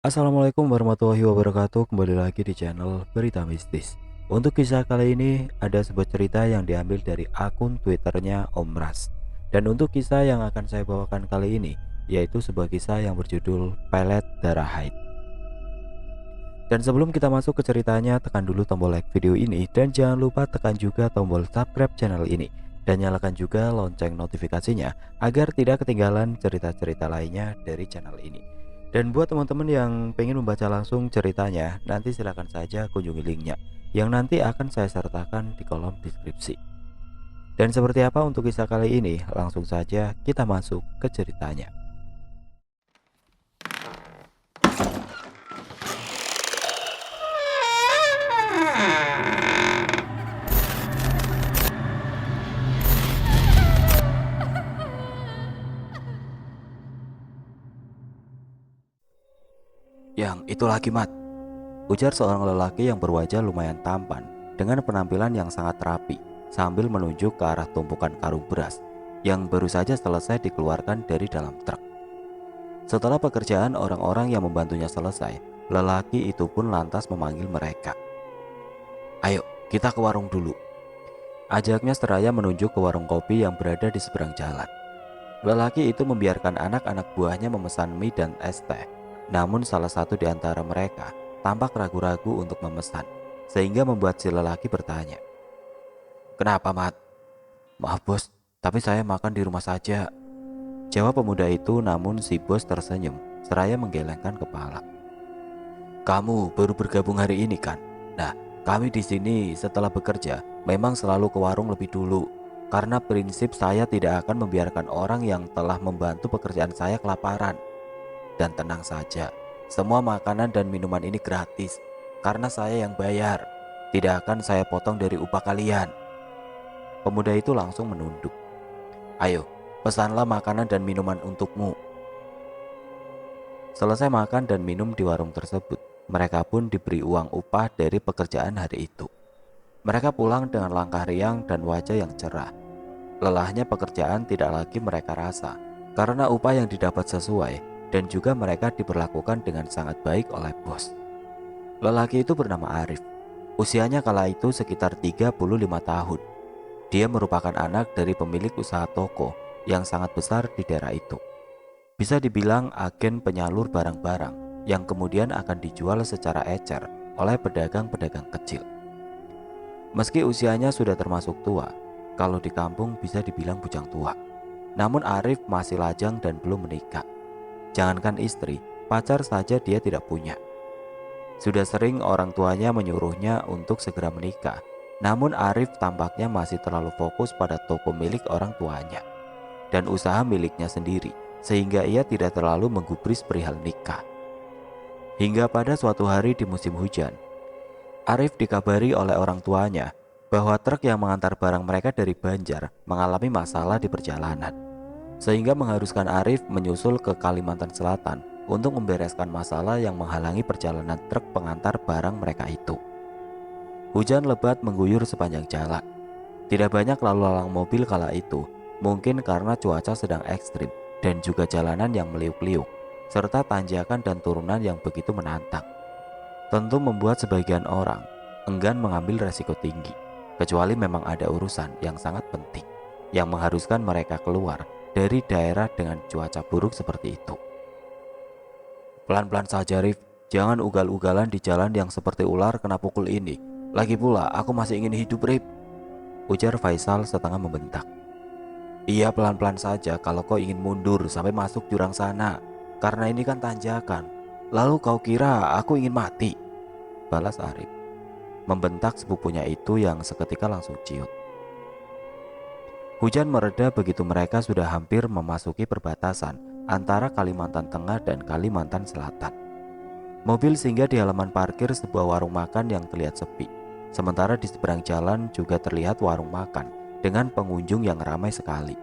Assalamualaikum warahmatullahi wabarakatuh. Kembali lagi di channel Berita Mistis. Untuk kisah kali ini ada sebuah cerita yang diambil dari akun Twitternya Om Ras. Dan untuk kisah yang akan saya bawakan kali ini yaitu sebuah kisah yang berjudul Pelet Darah Haid. Dan sebelum kita masuk ke ceritanya, tekan dulu tombol like video ini dan jangan lupa tekan juga tombol subscribe channel ini dan nyalakan juga lonceng notifikasinya agar tidak ketinggalan cerita-cerita lainnya dari channel ini. Dan buat teman-teman yang pengen membaca langsung ceritanya, nanti silahkan saja kunjungi linknya yang nanti akan saya sertakan di kolom deskripsi. Dan seperti apa untuk kisah kali ini, langsung saja kita masuk ke ceritanya. Yang itu lagi, Mat, ujar seorang lelaki yang berwajah lumayan tampan dengan penampilan yang sangat rapi sambil menunjuk ke arah tumpukan karung beras yang baru saja selesai dikeluarkan dari dalam truk. Setelah pekerjaan orang-orang yang membantunya selesai, lelaki itu pun lantas memanggil mereka. Ayo, kita ke warung dulu. Ajaknya seraya menunjuk ke warung kopi yang berada di seberang jalan. Lelaki itu membiarkan anak-anak buahnya memesan mie dan es teh. Namun salah satu di antara mereka tampak ragu-ragu untuk memesan, sehingga membuat si lelaki bertanya, "Kenapa, Mat?" "Maaf bos, tapi saya makan di rumah saja," jawab pemuda itu. Namun si bos tersenyum seraya menggelengkan kepala. "Kamu baru bergabung hari ini kan? Nah, kami di sini setelah bekerja memang selalu ke warung lebih dulu. Karena prinsip saya tidak akan membiarkan orang yang telah membantu pekerjaan saya kelaparan. Dan tenang saja, semua makanan dan minuman ini gratis karena saya yang bayar. Tidak akan saya potong dari upah kalian." Pemuda itu langsung menunduk. "Ayo, pesanlah makanan dan minuman untukmu." Selesai makan dan minum di warung tersebut, mereka pun diberi uang upah dari pekerjaan hari itu. Mereka pulang dengan langkah riang dan wajah yang cerah. Lelahnya pekerjaan tidak lagi mereka rasa karena upah yang didapat sesuai dan juga mereka diperlakukan dengan sangat baik oleh bos. Lelaki itu bernama Arif. Usianya kala itu sekitar 35 tahun. Dia merupakan anak dari pemilik usaha toko yang sangat besar di daerah itu. Bisa dibilang agen penyalur barang-barang yang kemudian akan dijual secara ecer oleh pedagang-pedagang kecil. Meski usianya sudah termasuk tua, kalau di kampung bisa dibilang bujang tua. Namun Arif masih lajang dan belum menikah. Jangankan istri, pacar saja dia tidak punya. Sudah sering orang tuanya menyuruhnya untuk segera menikah. Namun Arif tampaknya masih terlalu fokus pada toko milik orang tuanya dan usaha miliknya sendiri, sehingga ia tidak terlalu menggubris perihal nikah. Hingga pada suatu hari di musim hujan, Arif dikabari oleh orang tuanya bahwa truk yang mengantar barang mereka dari Banjar mengalami masalah di perjalanan, sehingga mengharuskan Arif menyusul ke Kalimantan Selatan untuk membereskan masalah yang menghalangi perjalanan truk pengantar barang mereka itu. Hujan lebat mengguyur sepanjang jalan. Tidak banyak lalu lalang mobil kala itu, mungkin karena cuaca sedang ekstrim dan juga jalanan yang meliuk-liuk, serta tanjakan dan turunan yang begitu menantang. Tentu membuat sebagian orang enggan mengambil resiko tinggi, kecuali memang ada urusan yang sangat penting yang mengharuskan mereka keluar dari daerah dengan cuaca buruk seperti itu. "Pelan-pelan saja, Rif. Jangan ugal-ugalan di jalan yang seperti ular kena pukul ini. Lagi pula, aku masih ingin hidup, Rif," ujar Faisal setengah membentak. "Iya, pelan-pelan saja kalau kau ingin mundur sampai masuk jurang sana. Karena ini kan tanjakan. Lalu kau kira aku ingin mati?" balas Arif, membentak sepupunya itu yang seketika langsung ciut. Hujan mereda begitu mereka sudah hampir memasuki perbatasan antara Kalimantan Tengah dan Kalimantan Selatan. Mobil singgah di halaman parkir sebuah warung makan yang terlihat sepi. Sementara di seberang jalan juga terlihat warung makan dengan pengunjung yang ramai sekali.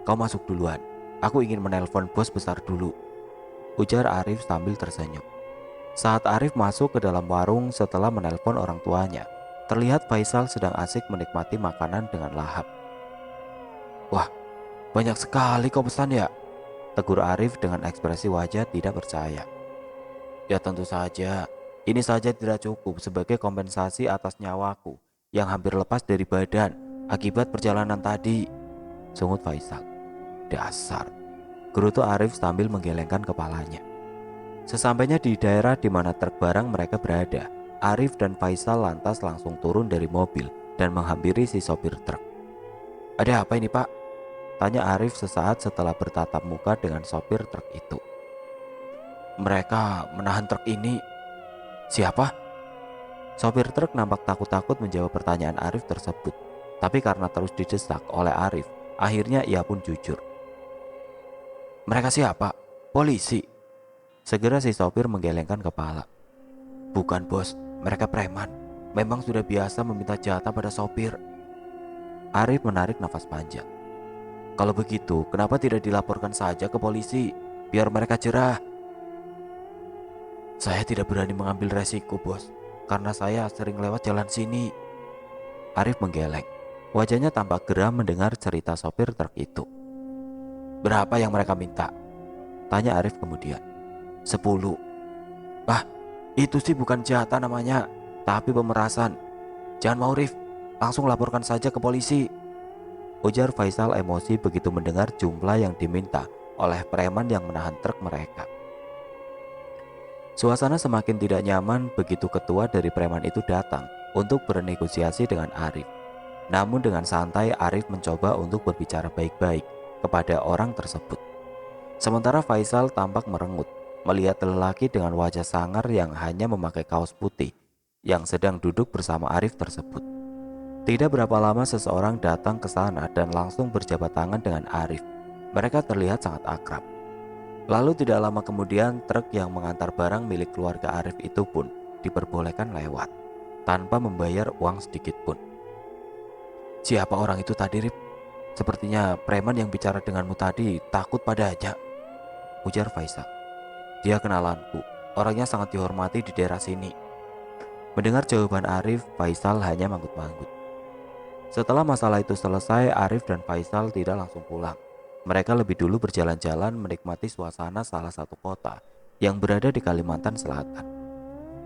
"Kau masuk duluan, aku ingin menelpon bos besar dulu," ujar Arif sambil tersenyum. Saat Arif masuk ke dalam warung setelah menelpon orang tuanya, terlihat Faisal sedang asik menikmati makanan dengan lahap. "Wah, banyak sekali kau pesan ya?" tegur Arif dengan ekspresi wajah tidak percaya. Ya tentu saja, ini saja tidak cukup sebagai kompensasi atas nyawaku yang hampir lepas dari badan akibat perjalanan tadi, sungut Faisal. Dasar, gerutu Arif sambil menggelengkan kepalanya. Sesampainya di daerah di mana truk barang mereka berada, Arif dan Faisal lantas langsung turun dari mobil dan menghampiri si sopir truk. Ada apa ini, Pak? Tanya Arif sesaat setelah bertatap muka dengan sopir truk itu. Mereka menahan truk ini. Siapa? Sopir truk nampak takut-takut menjawab pertanyaan Arif tersebut. Tapi karena terus didesak oleh Arif, akhirnya ia pun jujur. Mereka siapa? Polisi. Segera si sopir menggelengkan kepala. Bukan bos, mereka preman. Memang sudah biasa meminta jatah pada sopir. Arif menarik nafas panjang. Kalau begitu, kenapa tidak dilaporkan saja ke polisi? Biar mereka jerah. Saya tidak berani mengambil resiko, bos. Karena saya sering lewat jalan sini. Arif menggeleng. Wajahnya tampak geram mendengar cerita sopir truk itu. Berapa yang mereka minta? Tanya Arif kemudian. 10. Ah, itu sih bukan jatah namanya, tapi pemerasan. Jangan mau, Rif. Langsung laporkan saja ke polisi. Ujar Faisal emosi begitu mendengar jumlah yang diminta oleh preman yang menahan truk mereka. Suasana semakin tidak nyaman begitu ketua dari preman itu datang untuk bernegosiasi dengan Arif. Namun dengan santai Arif mencoba untuk berbicara baik-baik kepada orang tersebut. Sementara Faisal tampak merengut melihat lelaki dengan wajah sangar yang hanya memakai kaos putih yang sedang duduk bersama Arif tersebut. Tidak berapa lama seseorang datang ke sana dan langsung berjabat tangan dengan Arif. Mereka terlihat sangat akrab. Lalu tidak lama kemudian truk yang mengantar barang milik keluarga Arif itu pun diperbolehkan lewat tanpa membayar uang sedikit pun. Siapa orang itu tadi, Rif? Sepertinya preman yang bicara denganmu tadi takut padanya, ujar Faisal. Dia kenalanku, orangnya sangat dihormati di daerah sini. Mendengar jawaban Arif, Faisal hanya manggut-manggut. Setelah masalah itu selesai, Arif dan Faisal tidak langsung pulang. Mereka lebih dulu berjalan-jalan menikmati suasana salah satu kota yang berada di Kalimantan Selatan.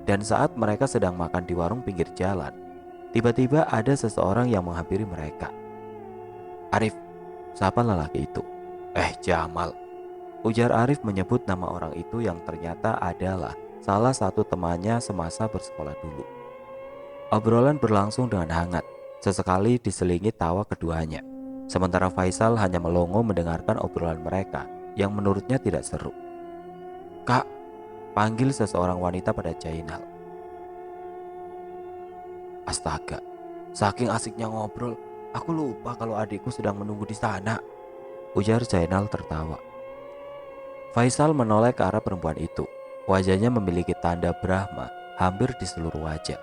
Dan saat mereka sedang makan di warung pinggir jalan, tiba-tiba ada seseorang yang menghampiri mereka. Arif, siapa lelaki itu? Jamal, ujar Arif menyebut nama orang itu yang ternyata adalah salah satu temannya semasa bersekolah dulu. Obrolan berlangsung dengan hangat, sesekali diselingi tawa keduanya. Sementara Faisal hanya melongo mendengarkan obrolan mereka yang menurutnya tidak seru. Kak, panggil seseorang wanita pada Jainal. Astaga, saking asiknya ngobrol, aku lupa kalau adikku sedang menunggu di sana, ujar Jainal tertawa. Faisal menoleh ke arah perempuan itu. Wajahnya memiliki tanda Brahma hampir di seluruh wajah.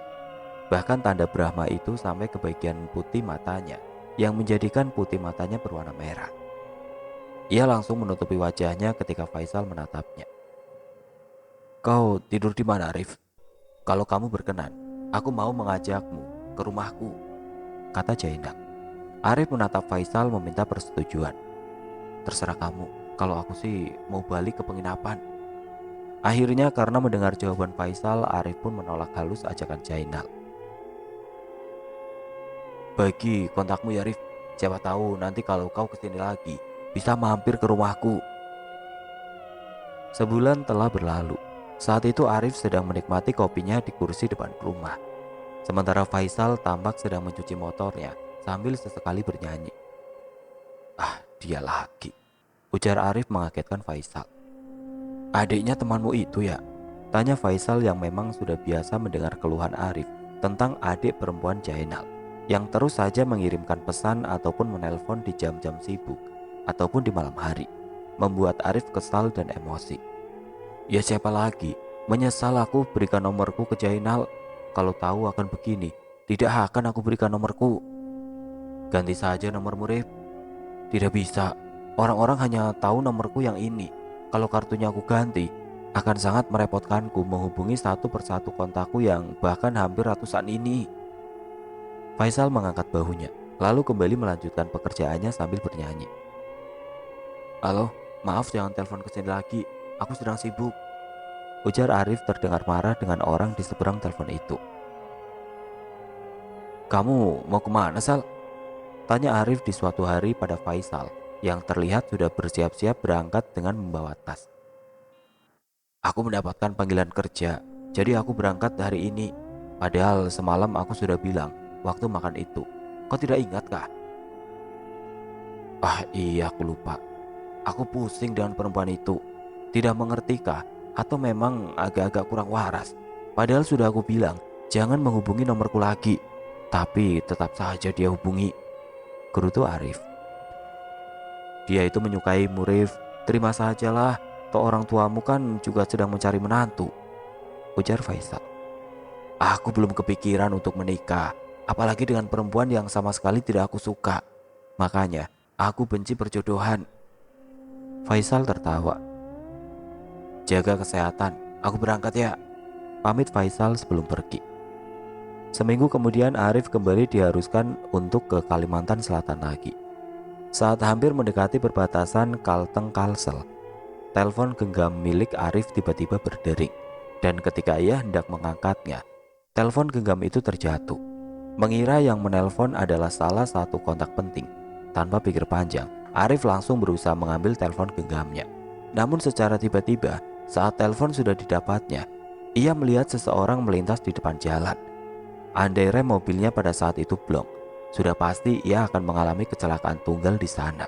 Bahkan tanda Brahma itu sampai ke bagian putih matanya yang menjadikan putih matanya berwarna merah. Ia langsung menutupi wajahnya ketika Faisal menatapnya. Kau tidur di mana, Arif? Kalau kamu berkenan, aku mau mengajakmu ke rumahku, kata Jainal. Arif menatap Faisal meminta persetujuan. Terserah kamu, kalau aku sih mau balik ke penginapan. Akhirnya karena mendengar jawaban Faisal, Arif pun menolak halus ajakan Jainal. Bagi kontakmu ya, Rif. Siapa tahu nanti kalau kau kesini lagi bisa mampir ke rumahku. Sebulan telah berlalu. Saat itu Arif sedang menikmati kopinya di kursi depan rumah. Sementara Faisal tampak sedang mencuci motornya sambil sesekali bernyanyi. Ah, dia lagi, ujar Arif mengagetkan Faisal. Adiknya temanmu itu ya? Tanya Faisal yang memang sudah biasa mendengar keluhan Arif tentang adik perempuan Jainal yang terus saja mengirimkan pesan ataupun menelpon di jam-jam sibuk ataupun di malam hari, membuat Arif kesal dan emosi. Ya siapa lagi? Menyesal aku berikan nomorku ke Jainal. Kalau tahu akan begini, tidak akan aku berikan nomorku. Ganti saja nomormu, Rif. Tidak bisa. Orang-orang hanya tahu nomorku yang ini. Kalau kartunya aku ganti, akan sangat merepotkanku menghubungi satu persatu kontakku yang bahkan hampir ratusan ini. Faisal mengangkat bahunya, lalu kembali melanjutkan pekerjaannya sambil bernyanyi. Halo, maaf jangan telepon kesini lagi, aku sedang sibuk. ujar Arif terdengar marah dengan orang di seberang telepon itu. Kamu mau kemana, Sal? Tanya Arif di suatu hari pada Faisal yang terlihat sudah bersiap-siap berangkat dengan membawa tas. Aku mendapatkan panggilan kerja, jadi aku berangkat hari ini. Padahal semalam aku sudah bilang waktu makan itu. Kau tidak ingat kah? Ah iya, aku lupa. Aku pusing dengan perempuan itu. Tidak mengerti kah? Atau memang agak-agak kurang waras? Padahal sudah aku bilang jangan menghubungi nomorku lagi. Tapi tetap saja dia hubungi. Gerutu Arif. Dia itu menyukaimu, Rif. Terima sajalah, toh orang tuamu kan juga sedang mencari menantu, ujar Faisal. Aku belum kepikiran untuk menikah, apalagi dengan perempuan yang sama sekali tidak aku suka. Makanya aku benci perjodohan. Faisal tertawa. Jaga kesehatan, aku berangkat ya, pamit Faisal sebelum pergi. Seminggu kemudian Arif kembali diharuskan untuk ke Kalimantan Selatan lagi. Saat hampir mendekati perbatasan Kalteng-Kalsel, telepon genggam milik Arif tiba-tiba berdering. Dan ketika ia hendak mengangkatnya, telepon genggam itu terjatuh. Mengira yang menelpon adalah salah satu kontak penting. Tanpa pikir panjang, Arif langsung berusaha mengambil telepon genggamnya. Namun secara tiba-tiba, saat telepon sudah didapatnya, ia melihat seseorang melintas di depan jalan. Andai rem mobilnya pada saat itu blong, sudah pasti ia akan mengalami kecelakaan tunggal di sana.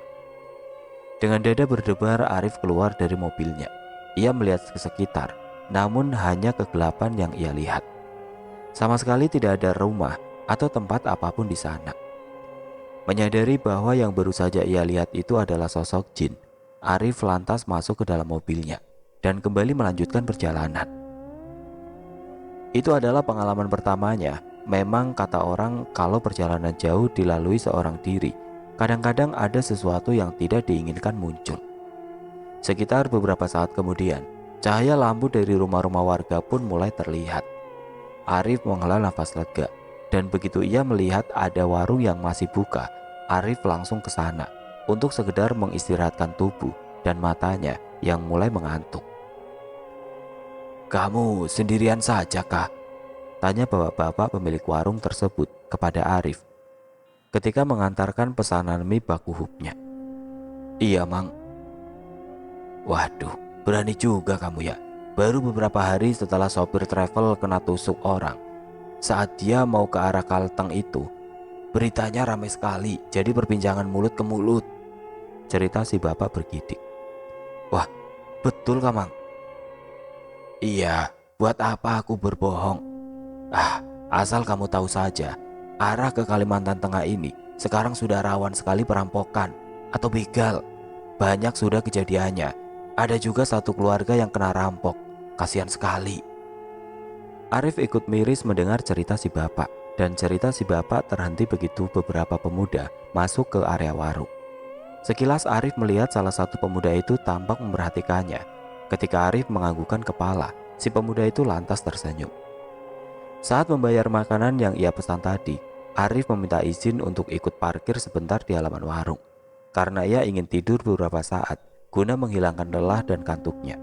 Dengan dada berdebar, Arif keluar dari mobilnya. Ia melihat ke sekitar, namun hanya kegelapan yang ia lihat. Sama sekali tidak ada rumah atau tempat apapun di sana. Menyadari bahwa yang baru saja ia lihat itu adalah sosok jin, Arif lantas masuk ke dalam mobilnya dan kembali melanjutkan perjalanan. Itu adalah pengalaman pertamanya. Memang kata orang kalau perjalanan jauh dilalui seorang diri, kadang-kadang ada sesuatu yang tidak diinginkan muncul. Sekitar beberapa saat kemudian, cahaya lampu dari rumah-rumah warga pun mulai terlihat. Arif menghela nafas lega, dan begitu ia melihat ada warung yang masih buka, Arif langsung ke sana untuk sekedar mengistirahatkan tubuh dan matanya yang mulai mengantuk. Kamu sendirian saja kah? Tanya bapak-bapak pemilik warung tersebut kepada Arif ketika mengantarkan pesanan mie bakuhupnya. Iya, Mang. Waduh, berani juga kamu ya. Baru beberapa hari setelah sopir travel kena tusuk orang. Saat dia mau ke arah Kalteng itu, beritanya ramai sekali, jadi perbincangan mulut ke mulut. Cerita si bapak bergidik. Wah, betul kah, Mang? Iya, buat apa aku berbohong? Asal kamu tahu saja, arah ke Kalimantan Tengah ini sekarang sudah rawan sekali perampokan atau begal. Banyak sudah kejadiannya. Ada juga satu keluarga yang kena rampok. Kasihan sekali. Arif ikut miris mendengar cerita si bapak, dan cerita si bapak terhenti begitu beberapa pemuda masuk ke area warung. Sekilas Arif melihat salah satu pemuda itu tampak memperhatikannya. Ketika Arif menganggukkan kepala, si pemuda itu lantas tersenyum. Saat membayar makanan yang ia pesan tadi, Arif meminta izin untuk ikut parkir sebentar di halaman warung, karena ia ingin tidur beberapa saat guna menghilangkan lelah dan kantuknya.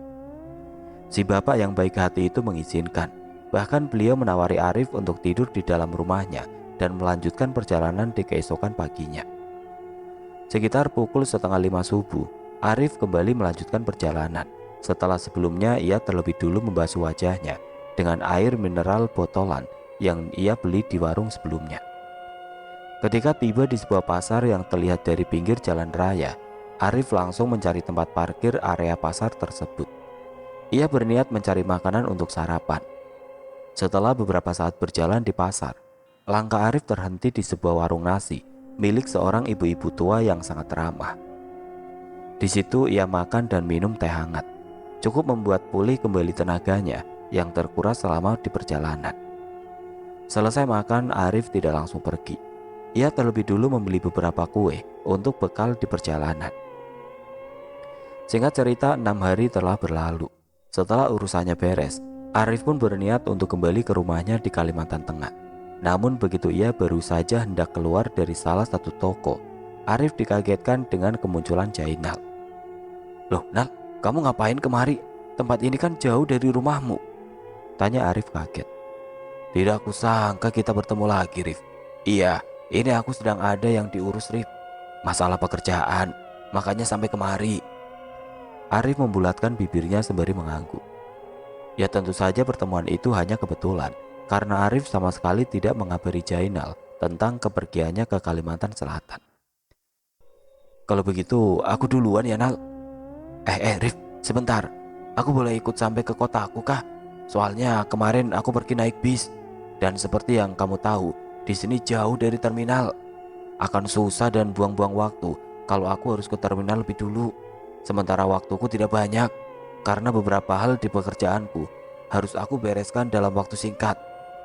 Si bapak yang baik hati itu mengizinkan. Bahkan beliau menawari Arif untuk tidur di dalam rumahnya dan melanjutkan perjalanan di keesokan paginya. Sekitar pukul 4:30 subuh, Arif kembali melanjutkan perjalanan. Setelah sebelumnya ia terlebih dulu membasuh wajahnya dengan air mineral botolan yang ia beli di warung sebelumnya. Ketika tiba di sebuah pasar yang terlihat dari pinggir jalan raya, Arif langsung mencari tempat parkir area pasar tersebut. Ia berniat mencari makanan untuk sarapan. Setelah beberapa saat berjalan di pasar, langkah Arif terhenti di sebuah warung nasi milik seorang ibu-ibu tua yang sangat ramah. Di situ ia makan dan minum teh hangat, cukup membuat pulih kembali tenaganya yang terkuras selama di perjalanan. Selesai makan, Arif tidak langsung pergi. Ia terlebih dulu membeli beberapa kue untuk bekal di perjalanan. Singkat cerita, 6 hari telah berlalu. Setelah urusannya beres, Arif pun berniat untuk kembali ke rumahnya di Kalimantan Tengah. Namun begitu ia baru saja hendak keluar dari salah satu toko, Arif dikagetkan dengan kemunculan Jainal. Loh Nal, kamu ngapain kemari? tempat ini kan jauh dari rumahmu?" tanya Arif kaget. "Tidak kusangka kita bertemu lagi, Rif." "Iya, ini aku sedang ada yang diurus, Rif. Masalah pekerjaan, makanya sampai kemari." Arif membulatkan bibirnya sembari mengangguk. Ya tentu saja pertemuan itu hanya kebetulan, karena Arif sama sekali tidak mengabari Jainal tentang kepergiannya ke Kalimantan Selatan. "Kalau begitu aku duluan ya, Nal." Rif, sebentar. Aku boleh ikut sampai ke kotaku kah? Soalnya kemarin aku pergi naik bis, dan seperti yang kamu tahu, di sini jauh dari terminal. Akan susah dan buang-buang waktu kalau aku harus ke terminal lebih dulu. Sementara waktuku tidak banyak, karena beberapa hal di pekerjaanku harus aku bereskan dalam waktu singkat.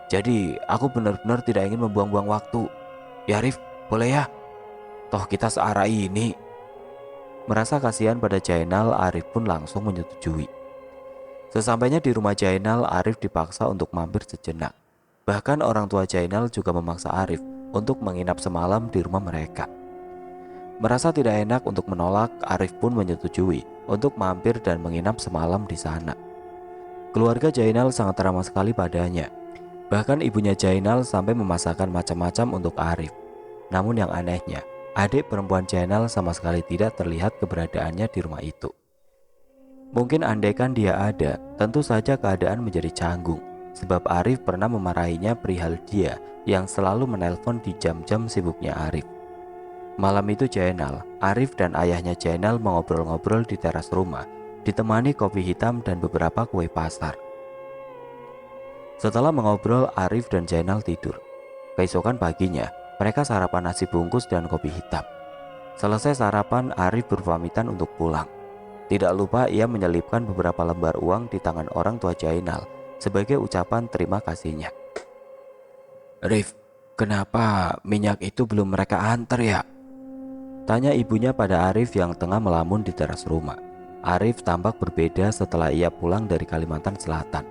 Jadi aku benar-benar tidak ingin membuang-buang waktu. Ya Rif, boleh ya? Toh kita searah ini. Merasa kasihan pada Jainal, Arif pun langsung menyetujui. Sesampainya di rumah Jainal, Arif dipaksa untuk mampir sejenak. Bahkan orang tua Jainal juga memaksa Arif untuk menginap semalam di rumah mereka. Merasa tidak enak untuk menolak, Arif pun menyetujui untuk mampir dan menginap semalam di sana. Keluarga Jainal sangat ramah sekali padanya. Bahkan ibunya Jainal sampai memasakkan macam-macam untuk Arif. Namun yang anehnya, adik perempuan Jainal sama sekali tidak terlihat keberadaannya di rumah itu. Mungkin andaikan dia ada, tentu saja keadaan menjadi canggung. Sebab Arif pernah memarahinya perihal dia yang selalu menelpon di jam-jam sibuknya Arif. Malam itu Jainal, Arif dan ayahnya Jainal mengobrol-ngobrol di teras rumah, ditemani kopi hitam dan beberapa kue pasar. Setelah mengobrol, Arif dan Jainal tidur. Keesokan paginya, mereka sarapan nasi bungkus dan kopi hitam. Selesai sarapan, Arif berpamitan untuk pulang. Tidak lupa ia menyelipkan beberapa lembar uang di tangan orang tua Jainal sebagai ucapan terima kasihnya. "Rif, kenapa minyak itu belum mereka antar ya?" tanya ibunya pada Arif yang tengah melamun di teras rumah. Arif tampak berbeda setelah ia pulang dari Kalimantan Selatan.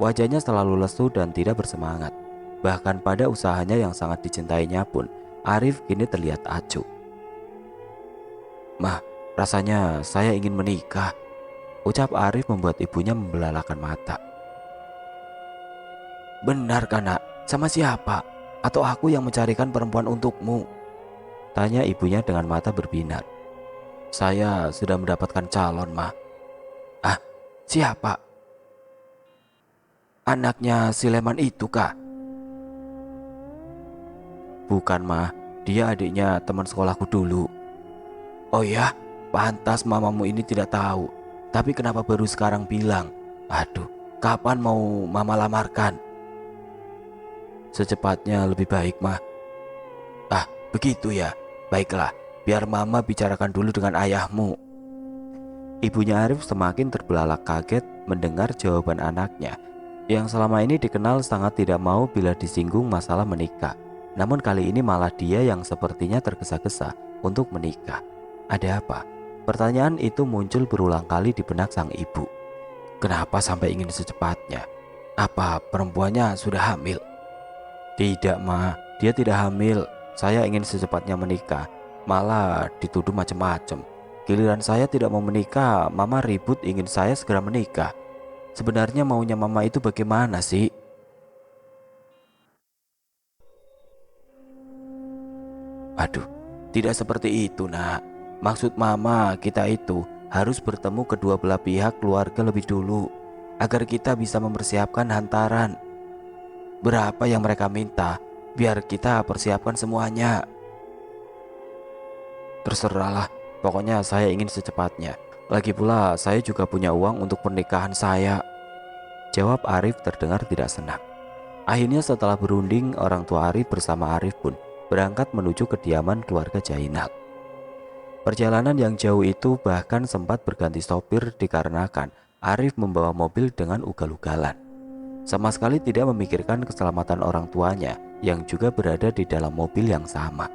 Wajahnya selalu lesu dan tidak bersemangat. Bahkan pada usahanya yang sangat dicintainya pun, Arif kini terlihat acuh. "Mah, rasanya saya ingin menikah," ucap Arif membuat ibunya membelalakan mata. "Benar kan nak? Sama siapa? Atau aku yang mencarikan perempuan untukmu?" tanya ibunya dengan mata berbinar. "Saya sudah mendapatkan calon, Mah." "Ah, siapa? Anaknya si Leman itu kah?" "Bukan, Mah. Dia adiknya teman sekolahku dulu." "Oh ya, pantas mamamu ini tidak tahu. Tapi kenapa baru sekarang bilang? Aduh, kapan mau mama lamarkan?" "Secepatnya lebih baik, Mah." "Ah, begitu ya. Baiklah, biar mama bicarakan dulu dengan ayahmu." Ibunya Arif semakin terbelalak kaget mendengar jawaban anaknya yang selama ini dikenal sangat tidak mau bila disinggung masalah menikah. Namun kali ini malah dia yang sepertinya tergesa-gesa untuk menikah. Ada apa? Pertanyaan itu muncul berulang kali di benak sang ibu. Kenapa sampai ingin secepatnya? Apa perempuannya sudah hamil? "Tidak, Ma, dia tidak hamil. Saya ingin secepatnya menikah, malah dituduh macam-macam. Giliran saya tidak mau menikah, mama ribut ingin saya segera menikah. Sebenarnya maunya mama itu bagaimana sih?" "Aduh, tidak seperti itu nak. Maksud mama kita itu harus bertemu kedua belah pihak keluarga lebih dulu, agar kita bisa mempersiapkan hantaran. Berapa yang mereka minta, biar kita persiapkan semuanya." "Terserahlah, pokoknya saya ingin secepatnya. Lagi pula saya juga punya uang untuk pernikahan saya," jawab Arif terdengar tidak senang. Akhirnya setelah berunding, orang tua Arif bersama Arif pun berangkat menuju kediaman keluarga Jainal. Perjalanan yang jauh itu bahkan sempat berganti sopir dikarenakan Arif membawa mobil dengan ugal-ugalan. Sama sekali tidak memikirkan keselamatan orang tuanya yang juga berada di dalam mobil yang sama.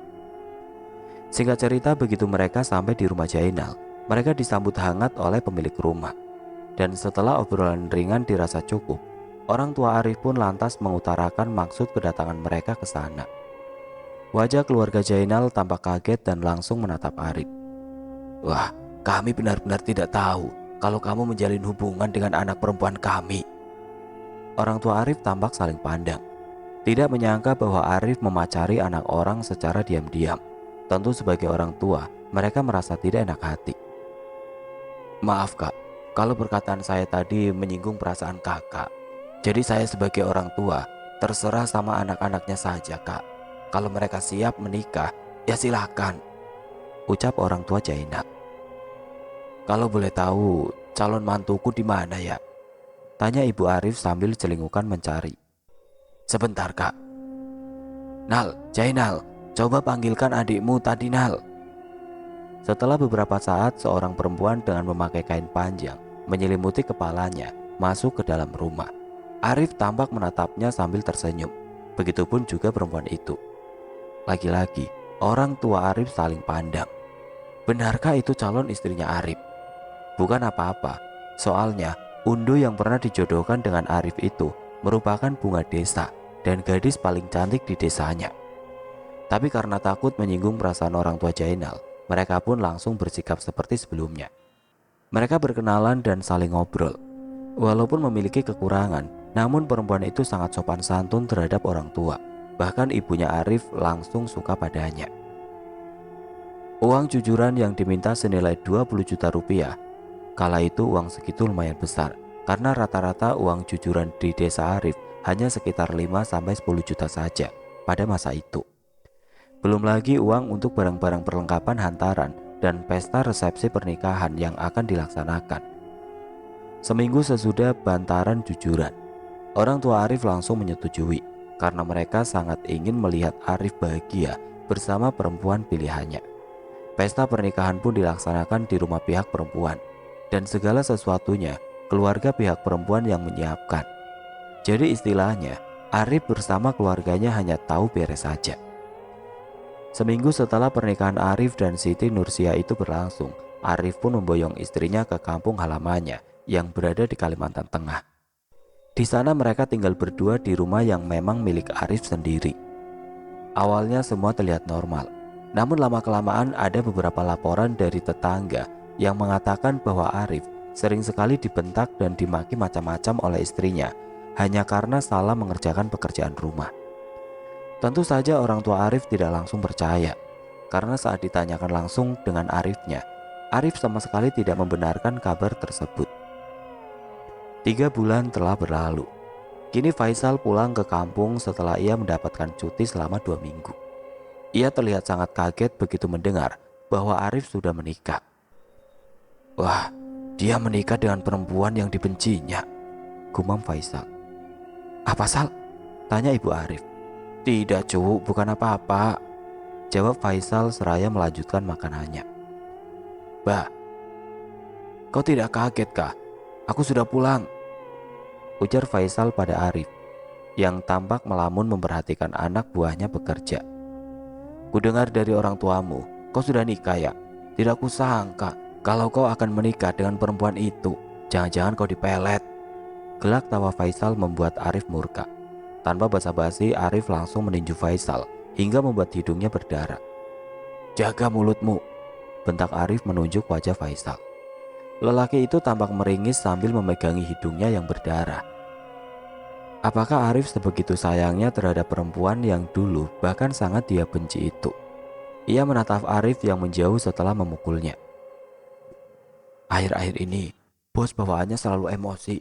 Singkat cerita, begitu mereka sampai di rumah Jainal, mereka disambut hangat oleh pemilik rumah. Dan setelah obrolan ringan dirasa cukup, orang tua Arif pun lantas mengutarakan maksud kedatangan mereka ke sana. Wajah keluarga Jainal tampak kaget dan langsung menatap Arif. "Wah, kami benar-benar tidak tahu kalau kamu menjalin hubungan dengan anak perempuan kami. Orang tua Arif tampak saling pandang. Tidak menyangka bahwa Arif memacari anak orang secara diam-diam. Tentu sebagai orang tua, mereka merasa tidak enak hati. Maaf kak, kalau perkataan saya tadi menyinggung perasaan kakak. Jadi saya sebagai orang tua, terserah sama anak-anaknya saja kak. Kalau mereka siap menikah, ya silakan, ucap orang tua Jainal. Kalau boleh tahu, calon mantuku di mana ya? Tanya Ibu Arif sambil celingukan mencari. Sebentar kak. Nal, Jainal, coba panggilkan adikmu tadi Nal. Setelah beberapa saat, seorang perempuan dengan memakai kain panjang menyelimuti kepalanya masuk ke dalam rumah. Arif tampak menatapnya sambil tersenyum. Begitupun juga perempuan itu. Lagi-lagi, orang tua Arif saling pandang. Benarkah itu calon istrinya Arif? Bukan apa-apa, soalnya undu yang pernah dijodohkan dengan Arif itu merupakan bunga desa dan gadis paling cantik di desanya. Tapi karena takut menyinggung perasaan orang tua Jainal, mereka pun langsung bersikap seperti sebelumnya. Mereka berkenalan dan saling ngobrol. Walaupun memiliki kekurangan, namun perempuan itu sangat sopan santun terhadap orang tua. Bahkan ibunya Arif langsung suka padanya. Uang jujuran yang diminta senilai 20 juta rupiah. Kala itu uang segitu lumayan besar, karena rata-rata uang jujuran di desa Arif hanya sekitar 5-10 juta saja pada masa itu. Belum lagi uang untuk barang-barang perlengkapan hantaran dan pesta resepsi pernikahan yang akan dilaksanakan. Seminggu sesudah bantaran jujuran, orang tua Arif langsung menyetujui karena mereka sangat ingin melihat Arif bahagia bersama perempuan pilihannya. Pesta pernikahan pun dilaksanakan di rumah pihak perempuan dan segala sesuatunya keluarga pihak perempuan yang menyiapkan. Jadi istilahnya Arif bersama keluarganya hanya tahu beres saja. Seminggu setelah pernikahan Arif dan Siti Nursia itu berlangsung, Arif pun memboyong istrinya ke kampung halamannya yang berada di Kalimantan Tengah. Di sana mereka tinggal berdua di rumah yang memang milik Arif sendiri. Awalnya semua terlihat normal, namun lama-kelamaan ada beberapa laporan dari tetangga yang mengatakan bahwa Arif sering sekali dibentak dan dimaki macam-macam oleh istrinya hanya karena salah mengerjakan pekerjaan rumah. Tentu saja orang tua Arif tidak langsung percaya, karena saat ditanyakan langsung dengan Arifnya, Arif sama sekali tidak membenarkan kabar tersebut. 3 bulan telah berlalu. Kini Faisal pulang ke kampung setelah ia mendapatkan cuti selama 2 minggu. Ia terlihat sangat kaget begitu mendengar bahwa Arif sudah menikah. Wah, dia menikah dengan perempuan yang dibencinya, gumam Faisal. Apa Sal? Tanya Ibu Arif. Tidak cu, bukan apa-apa, jawab Faisal seraya melanjutkan makanannya. Bah, kau tidak kaget kah? Aku sudah pulang, ujar Faisal pada Arif yang tampak melamun memperhatikan anak buahnya bekerja. Kudengar dari orang tuamu, kau sudah nikah ya? Tidak kusangka kalau kau akan menikah dengan perempuan itu. Jangan-jangan kau dipelet. Gelak tawa Faisal membuat Arif murka. Tanpa basa-basi, Arif langsung meninju Faisal hingga membuat hidungnya berdarah. Jaga mulutmu, bentak Arif menunjuk wajah Faisal. Lelaki itu tampak meringis sambil memegangi hidungnya yang berdarah. Apakah Arif sebegitu sayangnya terhadap perempuan yang dulu bahkan sangat dia benci itu? Ia menatap Arif yang menjauh setelah memukulnya. Akhir-akhir ini, bos bawaannya selalu emosi.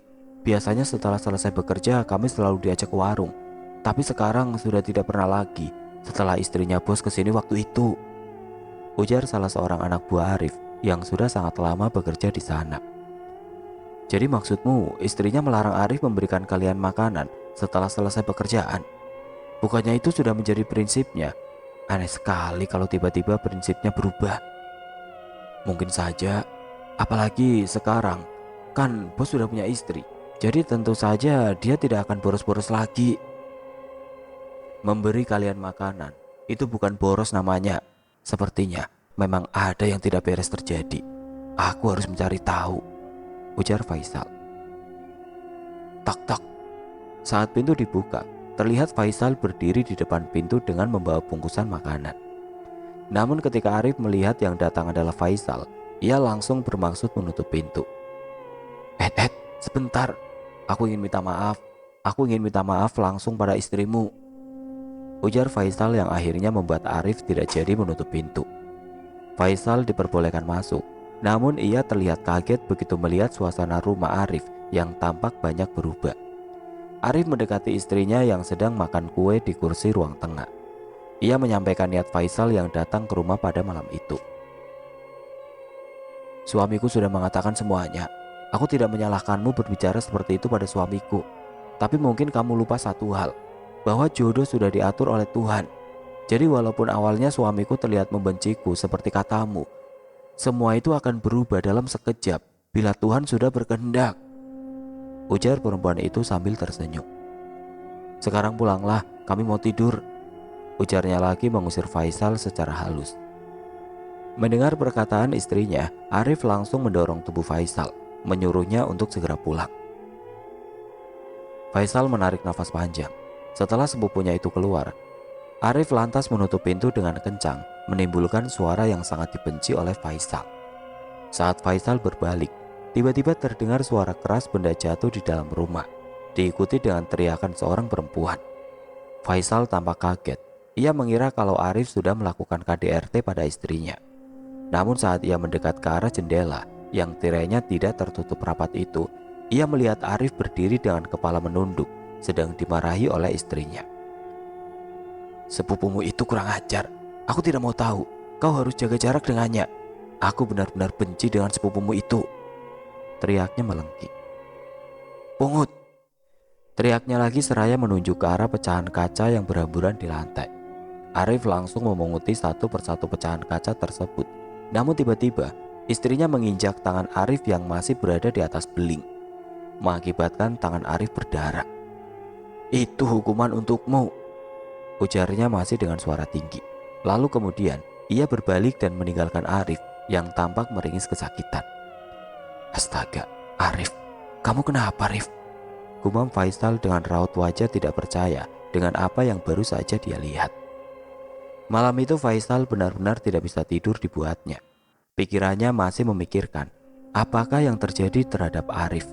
Biasanya setelah selesai bekerja kami selalu diajak ke warung. Tapi sekarang sudah tidak pernah lagi setelah istrinya bos kesini waktu itu, ujar salah seorang anak buah Arif yang sudah sangat lama bekerja di sana. Jadi maksudmu istrinya melarang Arif memberikan kalian makanan setelah selesai pekerjaan? Bukannya itu sudah menjadi prinsipnya? Aneh sekali kalau tiba-tiba prinsipnya berubah. Mungkin saja, apalagi sekarang kan bos sudah punya istri. Jadi tentu saja dia tidak akan boros-boros lagi. Memberi kalian makanan itu bukan boros namanya. Sepertinya memang ada yang tidak beres terjadi. Aku harus mencari tahu, ujar Faisal. Tak-tak. Saat pintu dibuka, terlihat Faisal berdiri di depan pintu dengan membawa bungkusan makanan. Namun ketika Arif melihat yang datang adalah Faisal, ia langsung bermaksud menutup pintu. Sebentar. Aku ingin minta maaf. Aku ingin minta maaf langsung pada istrimu, ujar Faisal yang akhirnya membuat Arif tidak jadi menutup pintu. Faisal diperbolehkan masuk, namun ia terlihat kaget begitu melihat suasana rumah Arif yang tampak banyak berubah. Arif mendekati istrinya yang sedang makan kue di kursi ruang tengah. Ia menyampaikan niat Faisal yang datang ke rumah pada malam itu. Suamiku sudah mengatakan semuanya. Aku tidak menyalahkanmu berbicara seperti itu pada suamiku. Tapi mungkin kamu lupa satu hal, bahwa jodoh sudah diatur oleh Tuhan. Jadi walaupun awalnya suamiku terlihat membenciku seperti katamu, semua itu akan berubah dalam sekejap bila Tuhan sudah berkehendak, ujar perempuan itu sambil tersenyum. Sekarang pulanglah, kami mau tidur, ujarnya lagi mengusir Faisal secara halus. Mendengar perkataan istrinya, Arif langsung mendorong tubuh Faisal, menyuruhnya untuk segera pulang. Faisal menarik nafas panjang. Setelah sepupunya itu keluar, Arif lantas menutup pintu dengan kencang, menimbulkan suara yang sangat dibenci oleh Faisal. Saat Faisal berbalik, tiba-tiba terdengar suara keras benda jatuh di dalam rumah, diikuti dengan teriakan seorang perempuan. Faisal tampak kaget. Ia mengira kalau Arif sudah melakukan KDRT pada istrinya. Namun saat ia mendekat ke arah jendela yang tirainya tidak tertutup rapat itu, ia melihat Arif berdiri dengan kepala menunduk, sedang dimarahi oleh istrinya. Sepupumu itu kurang ajar. Aku tidak mau tahu. Kau harus jaga jarak dengannya. Aku benar-benar benci dengan sepupumu itu, teriaknya melengking. Pungut! Teriaknya lagi seraya menunjuk ke arah pecahan kaca yang berhamburan di lantai. Arif langsung memunguti satu persatu pecahan kaca tersebut. Namun tiba-tiba istrinya menginjak tangan Arif yang masih berada di atas beling, mengakibatkan tangan Arif berdarah. Itu hukuman untukmu, ujarnya masih dengan suara tinggi. Lalu kemudian ia berbalik dan meninggalkan Arif yang tampak meringis kesakitan. Astaga, Arif, kamu kenapa, Arif? Gumam Faisal dengan raut wajah tidak percaya dengan apa yang baru saja dia lihat. Malam itu Faisal benar-benar tidak bisa tidur dibuatnya. Pikirannya masih memikirkan apakah yang terjadi terhadap Arif.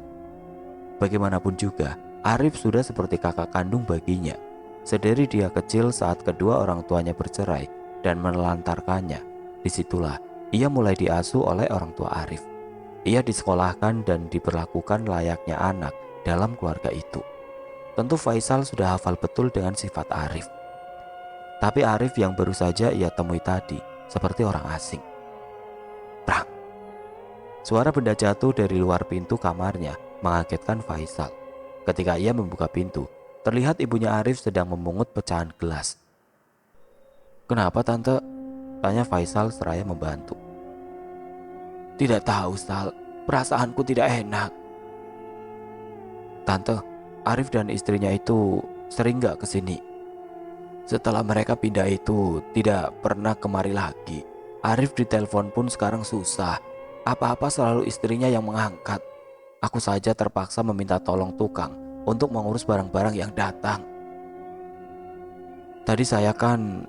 Bagaimanapun juga, Arif sudah seperti kakak kandung baginya. Sedari dia kecil saat kedua orang tuanya bercerai dan menelantarkannya, disitulah ia mulai diasuh oleh orang tua Arif. Ia disekolahkan dan diperlakukan layaknya anak dalam keluarga itu. Tentu Faisal sudah hafal betul dengan sifat Arif. Tapi Arif yang baru saja ia temui tadi seperti orang asing. Prang! Suara benda jatuh dari luar pintu kamarnya mengagetkan Faisal. Ketika ia membuka pintu, terlihat ibunya Arif sedang memungut pecahan gelas. Kenapa tante? Tanya Faisal seraya membantu. Tidak tahu, Sal. Perasaanku tidak enak. Tante, Arif dan istrinya itu sering gak kesini? Setelah mereka pindah itu tidak pernah kemari lagi. Arif ditelepon pun sekarang susah. Apa-apa selalu istrinya yang mengangkat. Aku saja terpaksa meminta tolong tukang untuk mengurus barang-barang yang datang. Tadi saya kan...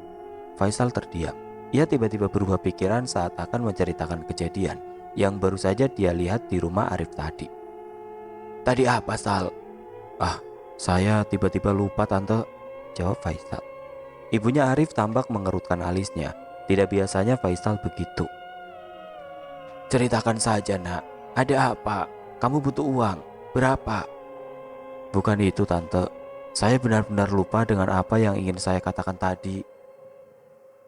Faisal terdiam. Ia tiba-tiba berubah pikiran saat akan menceritakan kejadian yang baru saja dia lihat di rumah Arif tadi. Tadi apa, Sal? Saya tiba-tiba lupa tante, jawab Faisal. Ibunya Arif tampak mengerutkan alisnya. Tidak biasanya Faisal begitu. Ceritakan saja, nak. Ada apa? Kamu butuh uang. Berapa? Bukan itu, tante. Saya benar-benar lupa dengan apa yang ingin saya katakan tadi.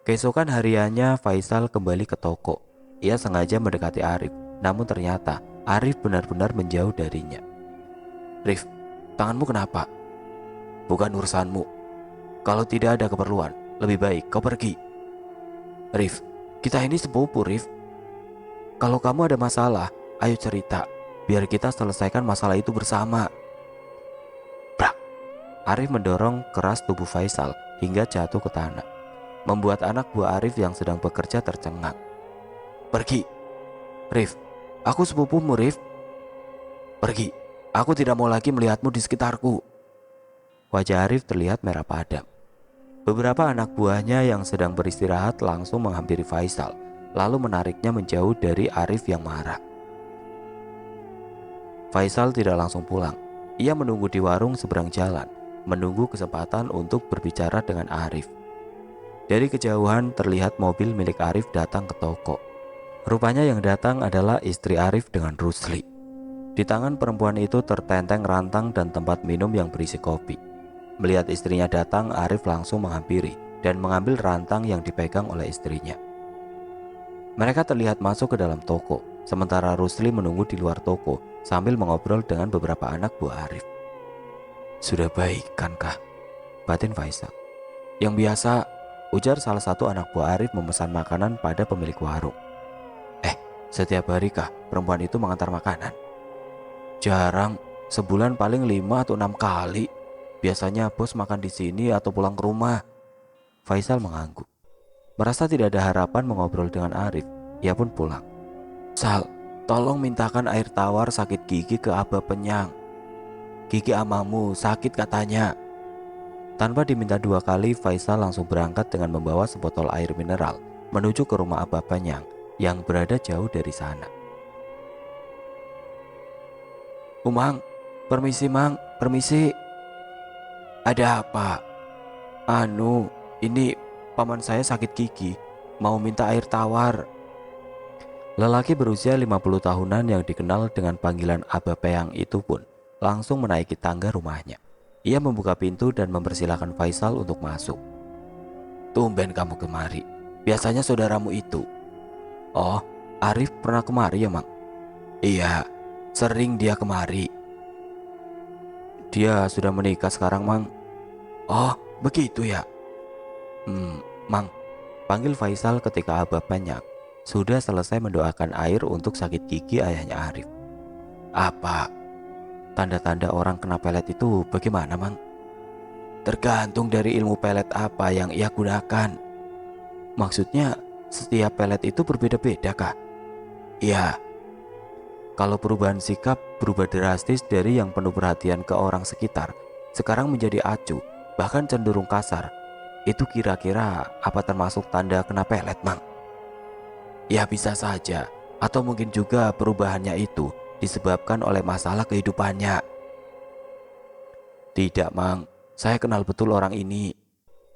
Keesokan hariannya Faisal kembali ke toko. Ia sengaja mendekati Arif, namun ternyata Arif benar-benar menjauh darinya. Rif, tanganmu kenapa? Bukan urusanmu. Kalau tidak ada keperluan, lebih baik kau pergi. Rif, kita ini sepupu, Rif. Kalau kamu ada masalah, ayo cerita, biar kita selesaikan masalah itu bersama. Brak! Arif mendorong keras tubuh Faisal hingga jatuh ke tanah, membuat anak buah Arif yang sedang bekerja tercengang. Pergi! Rif, aku sepupumu, Rif. Pergi, aku tidak mau lagi melihatmu di sekitarku. Wajah Arif terlihat merah padam. Beberapa anak buahnya yang sedang beristirahat langsung menghampiri Faisal, lalu menariknya menjauh dari Arif yang marah. Faisal tidak langsung pulang. Ia menunggu di warung seberang jalan, menunggu kesempatan untuk berbicara dengan Arif. Dari kejauhan terlihat mobil milik Arif datang ke toko. Rupanya yang datang adalah istri Arif dengan Rusli. Di tangan perempuan itu tertenteng rantang dan tempat minum yang berisi kopi. Melihat istrinya datang, Arif langsung menghampiri dan mengambil rantang yang dipegang oleh istrinya. Mereka terlihat masuk ke dalam toko, sementara Rusli menunggu di luar toko sambil mengobrol dengan beberapa anak buah Arif. "Sudah baik kan kah?" batin Faisal. "Yang biasa," ujar salah satu anak buah Arif memesan makanan pada pemilik warung. Setiap hari kah perempuan itu mengantar makanan?" "Jarang, sebulan paling 5 atau 6 kali. Biasanya bos makan di sini atau pulang ke rumah." Faisal mengangguk. Merasa tidak ada harapan mengobrol dengan Arif, ia pun pulang. "Sal, tolong mintakan air tawar sakit gigi ke Abah Penyang. Gigi amamu sakit katanya." Tanpa diminta 2 kali, Faisal langsung berangkat dengan membawa sebotol air mineral menuju ke rumah Abah Penyang yang berada jauh dari sana. "Umang, permisi Mang, permisi." "Ada apa?" Ini paman saya sakit gigi, mau minta air tawar." Lelaki berusia 50 tahunan yang dikenal dengan panggilan Abah Peyang itu pun langsung menaiki tangga rumahnya. Ia membuka pintu dan mempersilahkan Faisal untuk masuk. "Tumben kamu kemari, biasanya saudaramu itu." "Oh, Arif pernah kemari ya Mang?" "Iya, sering dia kemari." "Dia sudah menikah sekarang Mang?" "Oh, begitu ya." Mang," panggil Faisal ketika Abah Banyak sudah selesai mendoakan air untuk sakit gigi ayahnya Arif. "Apa? Tanda-tanda orang kena pelet itu bagaimana Mang?" "Tergantung dari ilmu pelet apa yang ia gunakan." "Maksudnya setiap pelet itu berbeda-beda kah?" "Iya." "Kalau perubahan sikap berubah drastis dari yang penuh perhatian ke orang sekitar, sekarang menjadi acuh, bahkan cenderung kasar, itu kira-kira apa termasuk tanda kena pelet Mang?" "Ya bisa saja, atau mungkin juga perubahannya itu disebabkan oleh masalah kehidupannya." "Tidak Mang, saya kenal betul orang ini.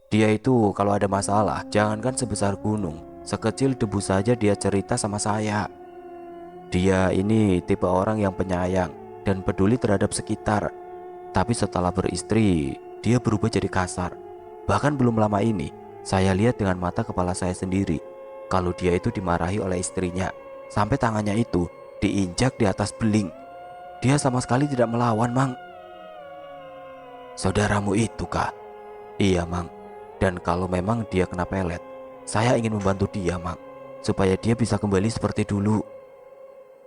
Dia itu kalau ada masalah, jangankan sebesar gunung, sekecil debu saja dia cerita sama saya. Dia ini tipe orang yang penyayang dan peduli terhadap sekitar. Tapi setelah beristri, dia berubah jadi kasar. Bahkan belum lama ini, saya lihat dengan mata kepala saya sendiri kalau dia itu dimarahi oleh istrinya, sampai tangannya itu diinjak di atas beling. Dia sama sekali tidak melawan Mang." "Saudaramu itu kah?" "Iya Mang, dan kalau memang dia kena pelet, saya ingin membantu dia Mang, supaya dia bisa kembali seperti dulu.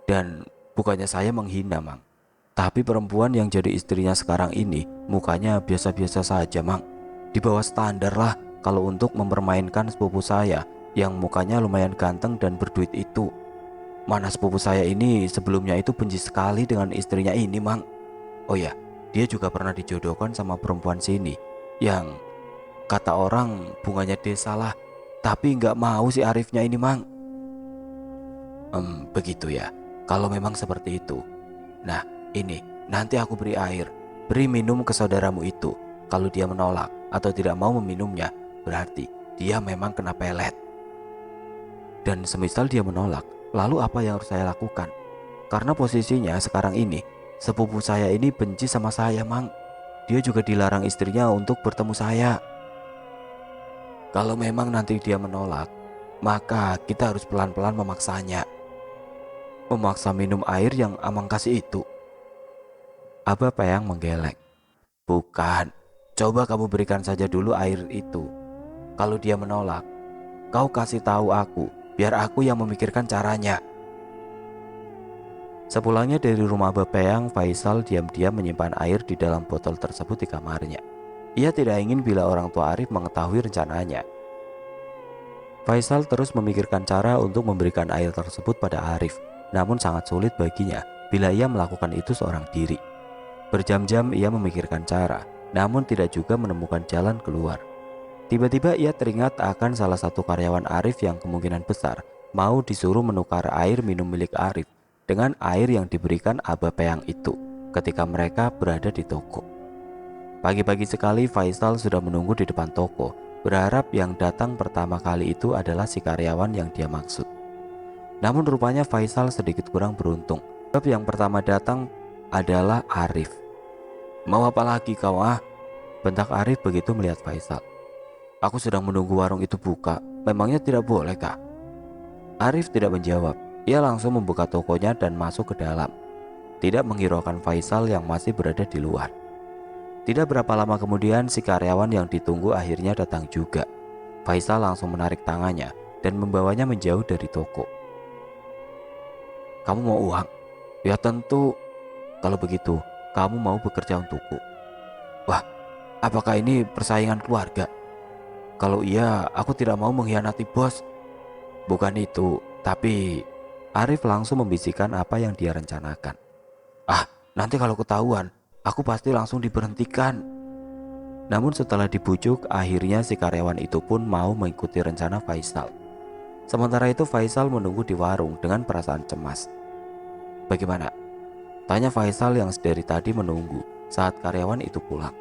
Dan bukannya saya menghina Mang, tapi perempuan yang jadi istrinya sekarang ini mukanya biasa-biasa saja Mang. Di bawah standar lah kalau untuk mempermainkan sepupu saya yang mukanya lumayan ganteng dan berduit itu. Mana sepupu saya ini sebelumnya itu benci sekali dengan istrinya ini Mang. Oh ya, dia juga pernah dijodohkan sama perempuan sini yang kata orang bunganya desa lah. Tapi nggak mau si Arifnya ini Mang." Begitu ya. Kalau memang seperti itu, nah ini nanti aku beri air, beri minum ke saudaramu itu. Kalau dia menolak atau tidak mau meminumnya, berarti dia memang kena pelet. Dan semisal dia menolak, lalu apa yang harus saya lakukan? Karena posisinya sekarang ini, sepupu saya ini benci sama saya Mang. Dia juga dilarang istrinya untuk bertemu saya. Kalau memang nanti dia menolak, maka kita harus pelan-pelan memaksanya. Memaksa minum air yang Amang kasih itu?" Abah Peyang menggeleng. "Bukan, coba kamu berikan saja dulu air itu. Kalau dia menolak, kau kasih tahu aku, biar aku yang memikirkan caranya." Sepulangnya dari rumah Abah Peyang, Faisal diam-diam menyimpan air di dalam botol tersebut di kamarnya. Ia tidak ingin bila orang tua Arif mengetahui rencananya. Faisal terus memikirkan cara untuk memberikan air tersebut pada Arif, namun sangat sulit baginya bila ia melakukan itu seorang diri. Berjam-jam ia memikirkan cara, namun tidak juga menemukan jalan keluar. Tiba-tiba ia teringat akan salah satu karyawan Arif yang kemungkinan besar mau disuruh menukar air minum milik Arif dengan air yang diberikan Aba Peyang itu ketika mereka berada di toko. Pagi-pagi sekali Faisal sudah menunggu di depan toko, berharap yang datang pertama kali itu adalah si karyawan yang dia maksud. Namun rupanya Faisal sedikit kurang beruntung, sebab yang pertama datang adalah Arif. "Mau apa lagi kau ah?" bentak Arif begitu melihat Faisal. "Aku sedang menunggu warung itu buka, memangnya tidak boleh kah?" Arif tidak menjawab. Ia langsung membuka tokonya dan masuk ke dalam, tidak menghiraukan Faisal yang masih berada di luar. Tidak berapa lama kemudian si karyawan yang ditunggu akhirnya datang juga. Faisal langsung menarik tangannya dan membawanya menjauh dari toko. "Kamu mau uang?" "Ya tentu. Kalau begitu, kamu mau bekerja untukku." "Wah, apakah ini persaingan keluarga?" "Kalau iya, aku tidak mau mengkhianati bos." "Bukan itu, tapi..." Arif langsung membisikkan apa yang dia rencanakan. "Ah, nanti kalau ketahuan, aku pasti langsung diberhentikan." Namun setelah dibujuk, akhirnya si karyawan itu pun mau mengikuti rencana Faisal. Sementara itu Faisal menunggu di warung dengan perasaan cemas. "Bagaimana?" tanya Faisal yang dari tadi menunggu saat karyawan itu pulang.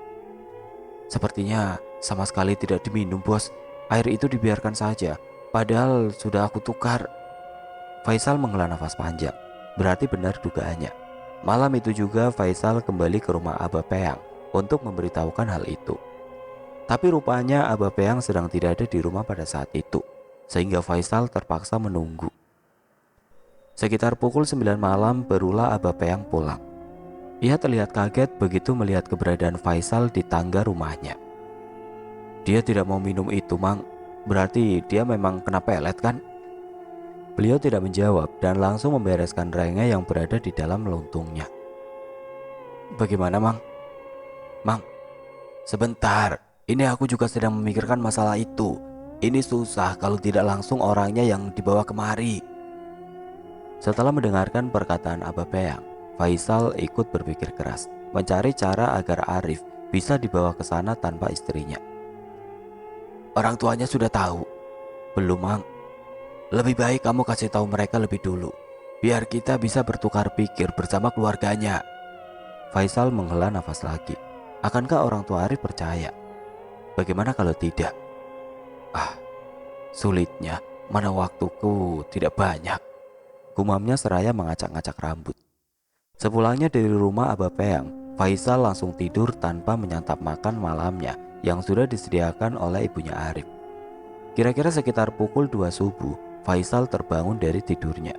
"Sepertinya sama sekali tidak diminum bos. Air itu dibiarkan saja, padahal sudah aku tukar." Faisal menghela nafas panjang. Berarti benar dugaannya. Malam itu juga Faisal kembali ke rumah Aba Peyang untuk memberitahukan hal itu. Tapi rupanya Aba Peyang sedang tidak ada di rumah pada saat itu, sehingga Faisal terpaksa menunggu. Sekitar pukul 9 malam barulah Aba Peyang pulang. Ia terlihat kaget begitu melihat keberadaan Faisal di tangga rumahnya. "Dia tidak mau minum itu, Mang. Berarti dia memang kena pelet kan?" Beliau tidak menjawab dan langsung membereskan rengnya yang berada di dalam lontongnya. "Bagaimana, Mang?" "Mang, sebentar. Ini aku juga sedang memikirkan masalah itu. Ini susah kalau tidak langsung orangnya yang dibawa kemari." Setelah mendengarkan perkataan Aba Peyang, Faisal ikut berpikir keras, mencari cara agar Arif bisa dibawa ke sana tanpa istrinya. "Orang tuanya sudah tahu?" "Belum, Mang." "Lebih baik kamu kasih tahu mereka lebih dulu, biar kita bisa bertukar pikir bersama keluarganya." Faisal menghela nafas lagi. Akankah orang tua Arif percaya? Bagaimana kalau tidak? "Ah, sulitnya, mana waktuku tidak banyak," gumamnya seraya mengacak-ngacak rambut. Sepulangnya dari rumah Aba Peyang, Faisal langsung tidur tanpa menyantap makan malamnya yang sudah disediakan oleh ibunya Arif. Kira-kira sekitar pukul 2 subuh, Faisal terbangun dari tidurnya.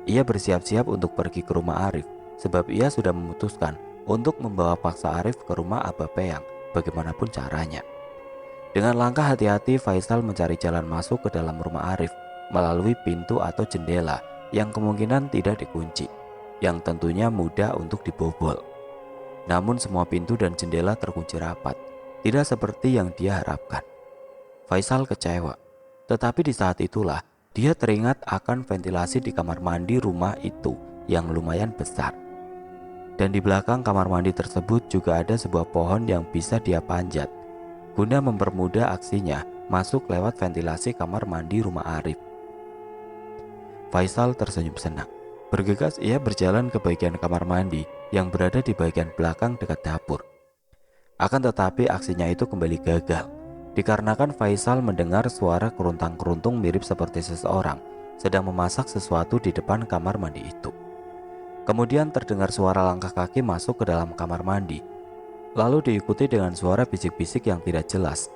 Ia bersiap-siap untuk pergi ke rumah Arif, sebab ia sudah memutuskan untuk membawa paksa Arif ke rumah Aba Peyang bagaimanapun caranya. Dengan langkah hati-hati, Faisal mencari jalan masuk ke dalam rumah Arif melalui pintu atau jendela yang kemungkinan tidak dikunci, yang tentunya mudah untuk dibobol. Namun semua pintu dan jendela terkunci rapat, tidak seperti yang dia harapkan. Faisal kecewa, tetapi di saat itulah dia teringat akan ventilasi di kamar mandi rumah itu yang lumayan besar. Dan di belakang kamar mandi tersebut juga ada sebuah pohon yang bisa dia panjat guna mempermudah aksinya masuk lewat ventilasi kamar mandi rumah Arif. Faisal tersenyum senang. Bergegas ia berjalan ke bagian kamar mandi yang berada di bagian belakang dekat dapur. Akan tetapi aksinya itu kembali gagal, dikarenakan Faisal mendengar suara keruntang-keruntung mirip seperti seseorang sedang memasak sesuatu di depan kamar mandi itu. Kemudian terdengar suara langkah kaki masuk ke dalam kamar mandi, lalu diikuti dengan suara bisik-bisik yang tidak jelas.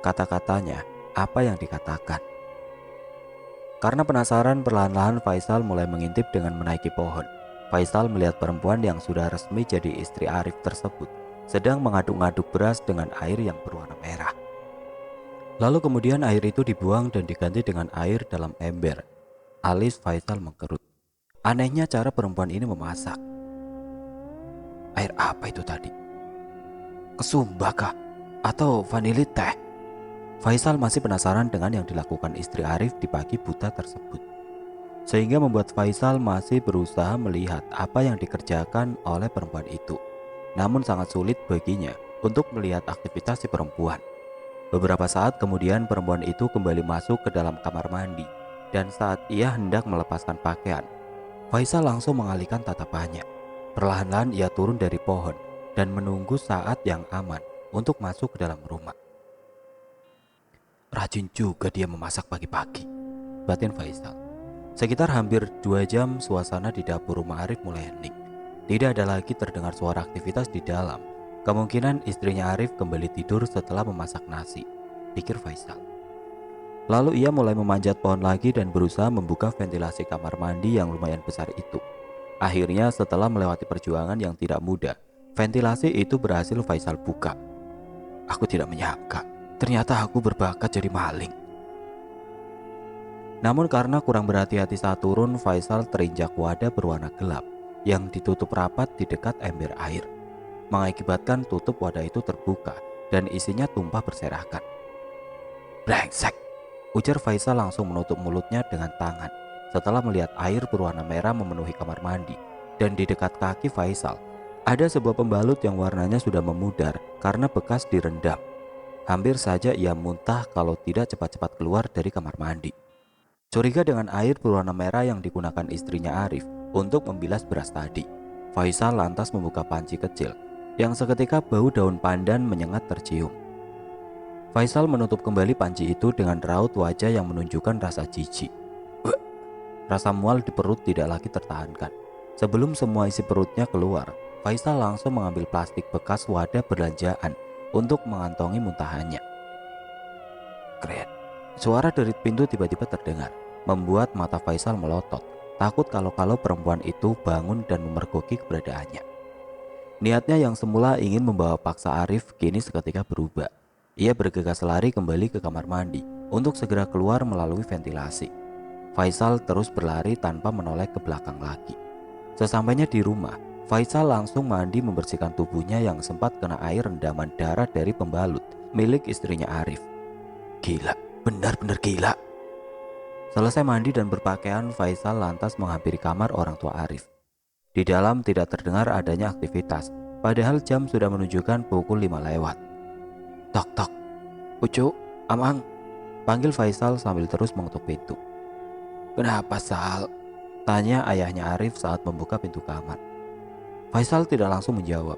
Kata-katanya, apa yang dikatakan? Karena penasaran, perlahan-lahan Faisal mulai mengintip dengan menaiki pohon. Faisal melihat perempuan yang sudah resmi jadi istri Arif tersebut sedang mengaduk-ngaduk beras dengan air yang berwarna merah. Lalu kemudian air itu dibuang dan diganti dengan air dalam ember. Alis Faisal mengkerut. Anehnya cara perempuan ini memasak. Air apa itu tadi? Kesumba kah? Atau vanili teh? Faisal masih penasaran dengan yang dilakukan istri Arif di pagi buta tersebut, sehingga membuat Faisal masih berusaha melihat apa yang dikerjakan oleh perempuan itu. Namun sangat sulit baginya untuk melihat aktivitas si perempuan. Beberapa saat kemudian perempuan itu kembali masuk ke dalam kamar mandi, dan saat ia hendak melepaskan pakaian, Faisal langsung mengalihkan tatapannya. Perlahan-lahan ia turun dari pohon dan menunggu saat yang aman untuk masuk ke dalam rumah. Rajin juga dia memasak pagi-pagi, batin Faisal. Sekitar hampir 2 jam suasana di dapur rumah Arif mulai hening. Tidak ada lagi terdengar suara aktivitas di dalam. Kemungkinan istrinya Arif kembali tidur setelah memasak nasi, pikir Faisal. Lalu ia mulai memanjat pohon lagi dan berusaha membuka ventilasi kamar mandi yang lumayan besar itu. Akhirnya setelah melewati perjuangan yang tidak mudah, ventilasi itu berhasil Faisal buka. Aku tidak menyangka, ternyata aku berbakat jadi maling. Namun karena kurang berhati-hati saat turun, Faisal terinjak wadah berwarna gelap yang ditutup rapat di dekat ember air, mengakibatkan tutup wadah itu terbuka dan isinya tumpah berserakan. Brengsek, ujar Faisal langsung menutup mulutnya dengan tangan setelah melihat air berwarna merah memenuhi kamar mandi. Dan di dekat kaki Faisal ada sebuah pembalut yang warnanya sudah memudar karena bekas direndam. Hampir saja ia muntah kalau tidak cepat-cepat keluar dari kamar mandi. Curiga dengan air berwarna merah yang digunakan istrinya Arif untuk membilas beras tadi, Faisal lantas membuka panci kecil yang seketika bau daun pandan menyengat tercium. Faisal menutup kembali panci itu dengan raut wajah yang menunjukkan rasa jijik. Rasa mual di perut tidak lagi tertahankan. Sebelum semua isi perutnya keluar, Faisal langsung mengambil plastik bekas wadah belanjaan untuk mengantongi muntahannya. Keren. Suara dari pintu tiba-tiba terdengar, membuat mata Faisal melotot, takut kalau-kalau perempuan itu bangun dan memergoki keberadaannya. Niatnya yang semula ingin membawa paksa Arif kini seketika berubah. Ia bergegas lari kembali ke kamar mandi untuk segera keluar melalui ventilasi. Faisal terus berlari tanpa menoleh ke belakang lagi. Sesampainya di rumah, Faisal langsung mandi membersihkan tubuhnya yang sempat kena air rendaman darah dari pembalut milik istrinya Arif. Gila, benar-benar gila. Selesai mandi dan berpakaian, Faisal lantas menghampiri kamar orang tua Arif. Di dalam tidak terdengar adanya aktivitas, padahal jam sudah menunjukkan pukul 5 lewat. Tok tok, Ucu, Amang, panggil Faisal sambil terus mengetuk pintu. Kenapa Sal? Tanya ayahnya Arif saat membuka pintu kamar. Faisal tidak langsung menjawab.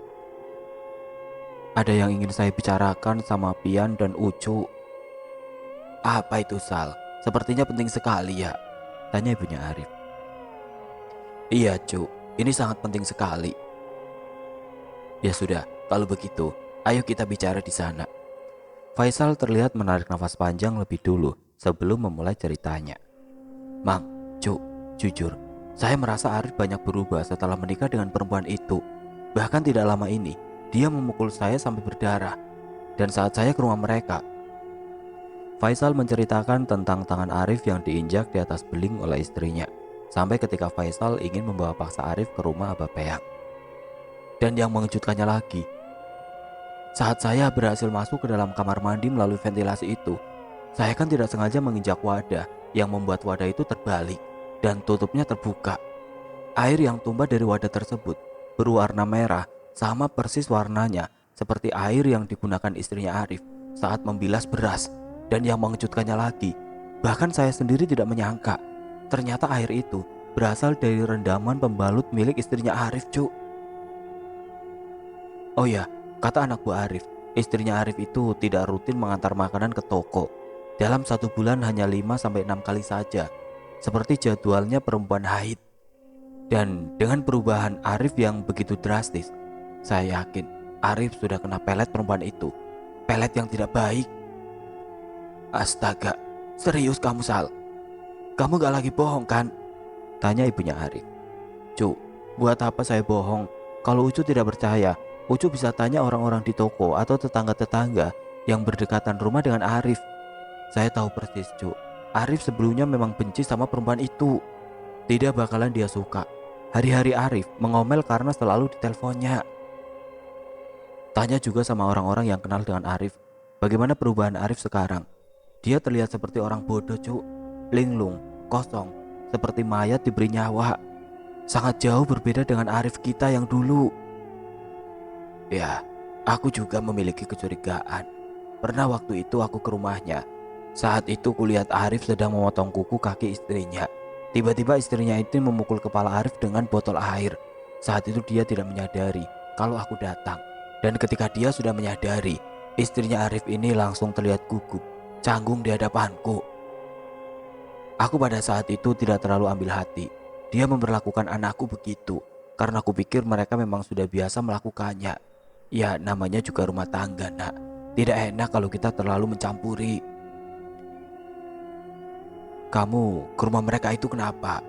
Ada yang ingin saya bicarakan sama Pian dan Ucu. Apa itu Sal? Sepertinya penting sekali ya, tanya ibunya Arif. Iya Cu, ini sangat penting sekali. Ya sudah, kalau begitu, ayo kita bicara di sana. Faisal terlihat menarik nafas panjang lebih dulu sebelum memulai ceritanya. Mang, Cu, jujur, saya merasa Arif banyak berubah setelah menikah dengan perempuan itu. Bahkan tidak lama ini, dia memukul saya sampai berdarah. Dan saat saya ke rumah mereka, Faisal menceritakan tentang tangan Arif yang diinjak di atas beling oleh istrinya, sampai ketika Faisal ingin membawa paksa Arif ke rumah Abah Peyang. Dan yang mengejutkannya lagi, saat saya berhasil masuk ke dalam kamar mandi melalui ventilasi itu, saya kan tidak sengaja menginjak wadah yang membuat wadah itu terbalik dan tutupnya terbuka. Air yang tumpah dari wadah tersebut berwarna merah, sama persis warnanya seperti air yang digunakan istrinya Arif saat membilas beras. Dan yang mengejutkannya lagi, bahkan saya sendiri tidak menyangka ternyata air itu berasal dari rendaman pembalut milik istrinya Arif, Cu. Oh ya, kata anak buah Arif, istrinya Arif itu tidak rutin mengantar makanan ke toko. Dalam 1 bulan hanya 5-6 kali saja, seperti jadwalnya perempuan haid. Dan dengan perubahan Arif yang begitu drastis, saya yakin Arif sudah kena pelet perempuan itu. Pelet yang tidak baik. Astaga, serius kamu Sal? Kamu gak lagi bohong kan? Tanya ibunya Arif. Cu, buat apa saya bohong? Kalau Ucu tidak percaya, Ucu bisa tanya orang-orang di toko atau tetangga-tetangga yang berdekatan rumah dengan Arif. Saya tahu persis, Cu. Arif sebelumnya memang benci sama perempuan itu. Tidak bakalan dia suka. Hari-hari Arif mengomel karena selalu diteleponnya. Tanya juga sama orang-orang yang kenal dengan Arif, bagaimana perubahan Arif sekarang. Dia terlihat seperti orang bodoh, Cu. Linglung, kosong, seperti mayat diberi nyawa. Sangat jauh berbeda dengan Arif kita yang dulu. Ya, aku juga memiliki kecurigaan. Pernah waktu itu aku ke rumahnya. Saat itu kulihat Arif sedang memotong kuku kaki istrinya. Tiba-tiba istrinya itu memukul kepala Arif dengan botol air. Saat itu dia tidak menyadari kalau aku datang. Dan ketika dia sudah menyadari, istrinya Arif ini langsung terlihat gugup, canggung di hadapanku. Aku pada saat itu tidak terlalu ambil hati. Dia memperlakukan anakku begitu karena aku pikir mereka memang sudah biasa melakukannya. Ya, namanya juga rumah tangga, nak. Tidak enak kalau kita terlalu mencampuri. Kamu ke rumah mereka itu kenapa?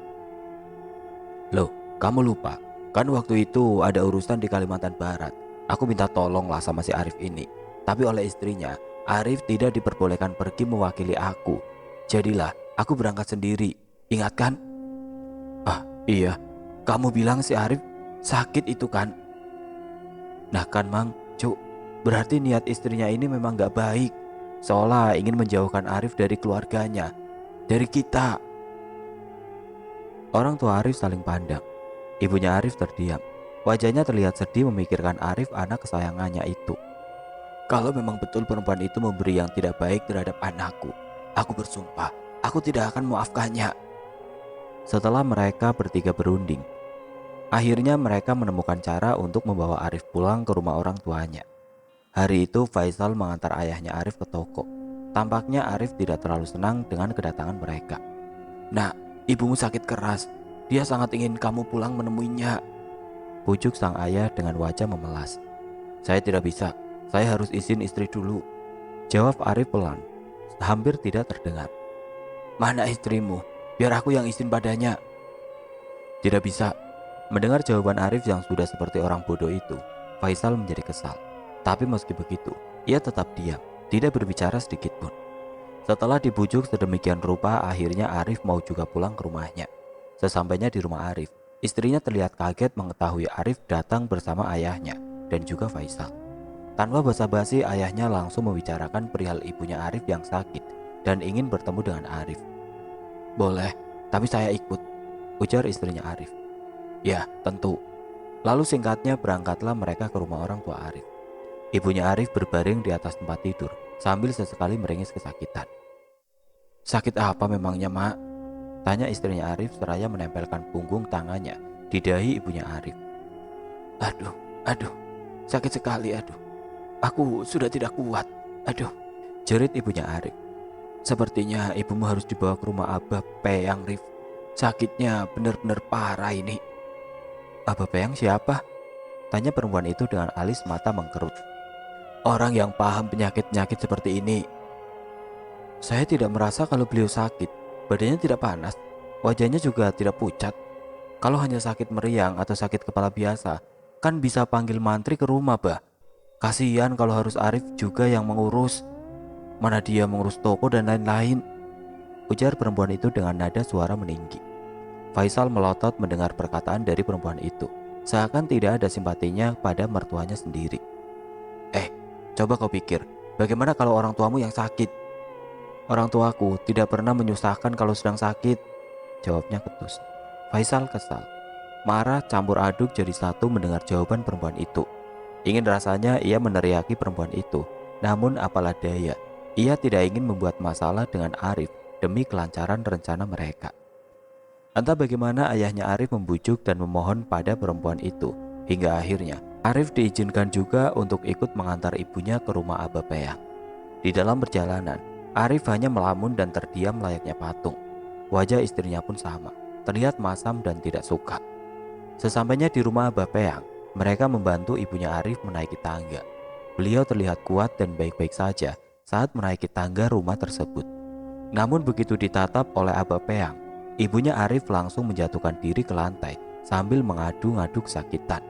Loh, kamu lupa? Kan waktu itu ada urusan di Kalimantan Barat. Aku minta tolong lah sama si Arif ini. Tapi oleh istrinya, Arif tidak diperbolehkan pergi mewakili aku. Jadilah, aku berangkat sendiri. Ingat kan? Ah, iya. Kamu bilang si Arif sakit itu kan? Nah kan Mang, Cuk. Berarti niat istrinya ini memang gak baik. Seolah ingin menjauhkan Arif dari keluarganya, dari kita. Orang tua Arif saling pandang. Ibunya Arif terdiam. Wajahnya terlihat sedih memikirkan Arif, anak kesayangannya itu. Kalau memang betul perempuan itu memberi yang tidak baik terhadap anakku, aku bersumpah, aku tidak akan memaafkannya. Setelah mereka bertiga berunding, akhirnya mereka menemukan cara untuk membawa Arif pulang ke rumah orang tuanya. Hari itu Faisal mengantar ayahnya Arif ke toko. Tampaknya Arif tidak terlalu senang dengan kedatangan mereka. Nak, ibumu sakit keras. Dia sangat ingin kamu pulang menemuinya, pujuk sang ayah dengan wajah memelas. Saya tidak bisa, saya harus izin istri dulu, jawab Arif pelan, hampir tidak terdengar. Mana istrimu? Biar aku yang izin padanya. Tidak bisa. Mendengar jawaban Arif yang sudah seperti orang bodoh itu, Faisal menjadi kesal. Tapi meski begitu, ia tetap diam, tidak berbicara sedikit pun. Setelah dibujuk sedemikian rupa, akhirnya Arif mau juga pulang ke rumahnya. Sesampainya di rumah Arif, istrinya terlihat kaget mengetahui Arif datang bersama ayahnya dan juga Faisal. Tanpa basa-basi, ayahnya langsung membicarakan perihal ibunya Arif yang sakit dan ingin bertemu dengan Arif. Boleh, tapi saya ikut, ujar istrinya Arif. Ya, tentu. Lalu singkatnya berangkatlah mereka ke rumah orang tua Arif. Ibunya Arif berbaring di atas tempat tidur sambil sesekali meringis kesakitan. Sakit apa memangnya, Mak? Tanya istrinya Arif seraya menempelkan punggung tangannya di dahi ibunya Arif. Aduh, sakit sekali, aduh. Aku sudah tidak kuat, aduh, jerit ibunya Arif. Sepertinya ibumu harus dibawa ke rumah Abah Peyang, Rif. Sakitnya benar-benar parah ini. Abah Peyang siapa? Tanya perempuan itu dengan alis mata mengkerut. Orang yang paham penyakit-penyakit seperti ini. Saya tidak merasa kalau beliau sakit. Badannya tidak panas, wajahnya juga tidak pucat. Kalau hanya sakit meriang atau sakit kepala biasa, kan bisa panggil mantri ke rumah, Bah. Kasihan kalau harus Arif juga yang mengurus. Mana dia mengurus toko dan lain-lain, ujar perempuan itu dengan nada suara meninggi. Faisal melotot mendengar perkataan dari perempuan itu, seakan tidak ada simpatinya pada mertuanya sendiri. Coba kau pikir, bagaimana kalau orang tuamu yang sakit? Orang tuaku tidak pernah menyusahkan kalau sedang sakit, jawabnya ketus. Faisal kesal, marah campur aduk jadi satu mendengar jawaban perempuan itu. Ingin rasanya ia meneriaki perempuan itu, namun apalah daya, ia tidak ingin membuat masalah dengan Arif demi kelancaran rencana mereka. Entah bagaimana ayahnya Arif membujuk dan memohon pada perempuan itu, hingga akhirnya Arif diizinkan juga untuk ikut mengantar ibunya ke rumah Abah Peyang. Di dalam perjalanan, Arif hanya melamun dan terdiam layaknya patung. Wajah istrinya pun sama, terlihat masam dan tidak suka. Sesampainya di rumah Abah Peyang, mereka membantu ibunya Arif menaiki tangga. Beliau terlihat kuat dan baik-baik saja saat menaiki tangga rumah tersebut. Namun begitu ditatap oleh Abah Peyang, ibunya Arif langsung menjatuhkan diri ke lantai sambil mengadu-ngadu kesakitan.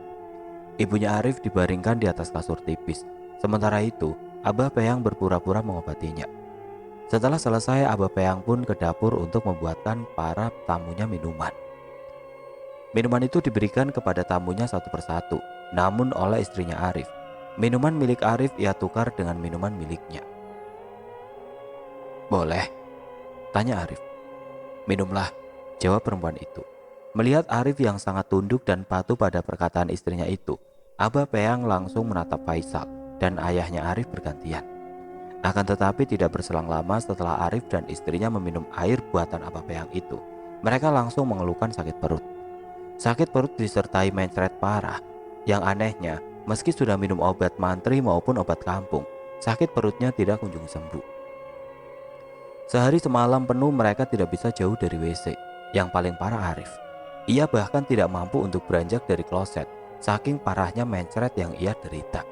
Ibunya Arif dibaringkan di atas kasur tipis. Sementara itu, Abah Peyang berpura-pura mengobatinya. Setelah selesai, Abah Peyang pun ke dapur untuk membuatkan para tamunya minuman. Minuman itu diberikan kepada tamunya satu persatu, namun oleh istrinya Arif. Minuman milik Arif ia tukar dengan minuman miliknya. Boleh? Tanya Arif. Minumlah, jawab perempuan itu. Melihat Arif yang sangat tunduk dan patuh pada perkataan istrinya itu, Abah Peyang langsung menatap Faisal dan ayahnya Arif bergantian. Akan tetapi tidak berselang lama setelah Arif dan istrinya meminum air buatan Abah Peyang itu, Mereka langsung mengeluhkan sakit perut. Sakit perut disertai mencret parah. Yang anehnya, meski sudah minum obat mantri maupun obat kampung, sakit perutnya tidak kunjung sembuh. Sehari semalam penuh mereka tidak bisa jauh dari WC. Yang paling parah Arif. Ia bahkan tidak mampu untuk beranjak dari kloset, saking parahnya mencret yang ia derita.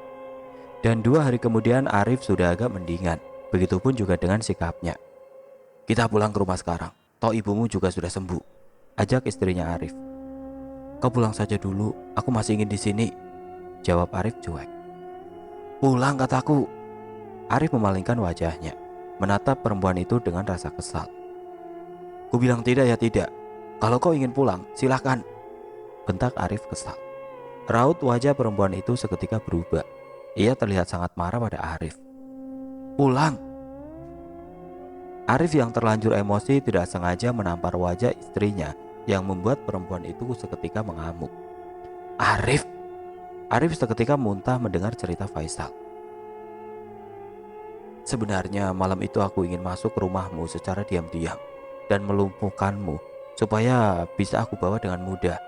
Dan 2 hari kemudian Arif sudah agak mendingan. Begitupun juga dengan sikapnya. Kita pulang ke rumah sekarang, toh ibumu juga sudah sembuh, ajak istrinya Arif. Kau pulang saja dulu, aku masih ingin di sini, jawab Arif cuek. Pulang kataku. Arif memalingkan wajahnya, menatap perempuan itu dengan rasa kesal. Ku bilang tidak ya tidak. Kalau kau ingin pulang, silahkan, bentak Arif kesal. Raut wajah perempuan itu seketika berubah. Ia terlihat sangat marah pada Arif. Pulang. Arif yang terlanjur emosi tidak sengaja menampar wajah istrinya yang membuat perempuan itu seketika mengamuk. Arif. Arif seketika muntah mendengar cerita Faisal. Sebenarnya malam itu aku ingin masuk ke rumahmu secara diam-diam dan melumpuhkanmu supaya bisa aku bawa dengan mudah.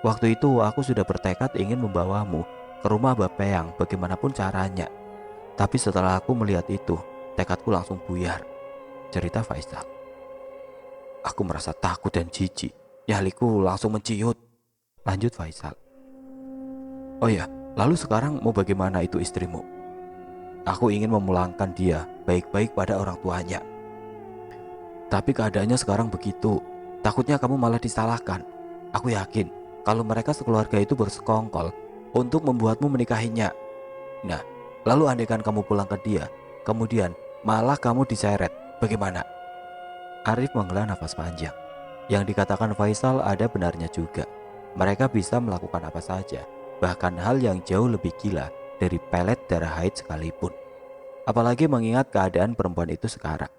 Waktu itu aku sudah bertekad ingin membawamu ke rumah Bapeyang bagaimanapun caranya. Tapi setelah aku melihat itu, tekadku langsung buyar, cerita Faisal. Aku merasa takut dan jijik. Nyaliku langsung menciut, lanjut Faisal. Oh ya, lalu sekarang mau bagaimana itu istrimu? Aku ingin memulangkan dia baik-baik pada orang tuanya. Tapi keadaannya sekarang begitu. Takutnya kamu malah disalahkan. Aku yakin kalau mereka sekeluarga itu bersekongkol untuk membuatmu menikahinya. Nah, lalu andaikan kamu pulang ke dia, kemudian malah kamu diseret, bagaimana? Arif menghela nafas panjang. Yang dikatakan Faisal ada benarnya juga. Mereka bisa melakukan apa saja, bahkan hal yang jauh lebih gila dari pelet darah haid sekalipun. Apalagi mengingat keadaan perempuan itu sekarang.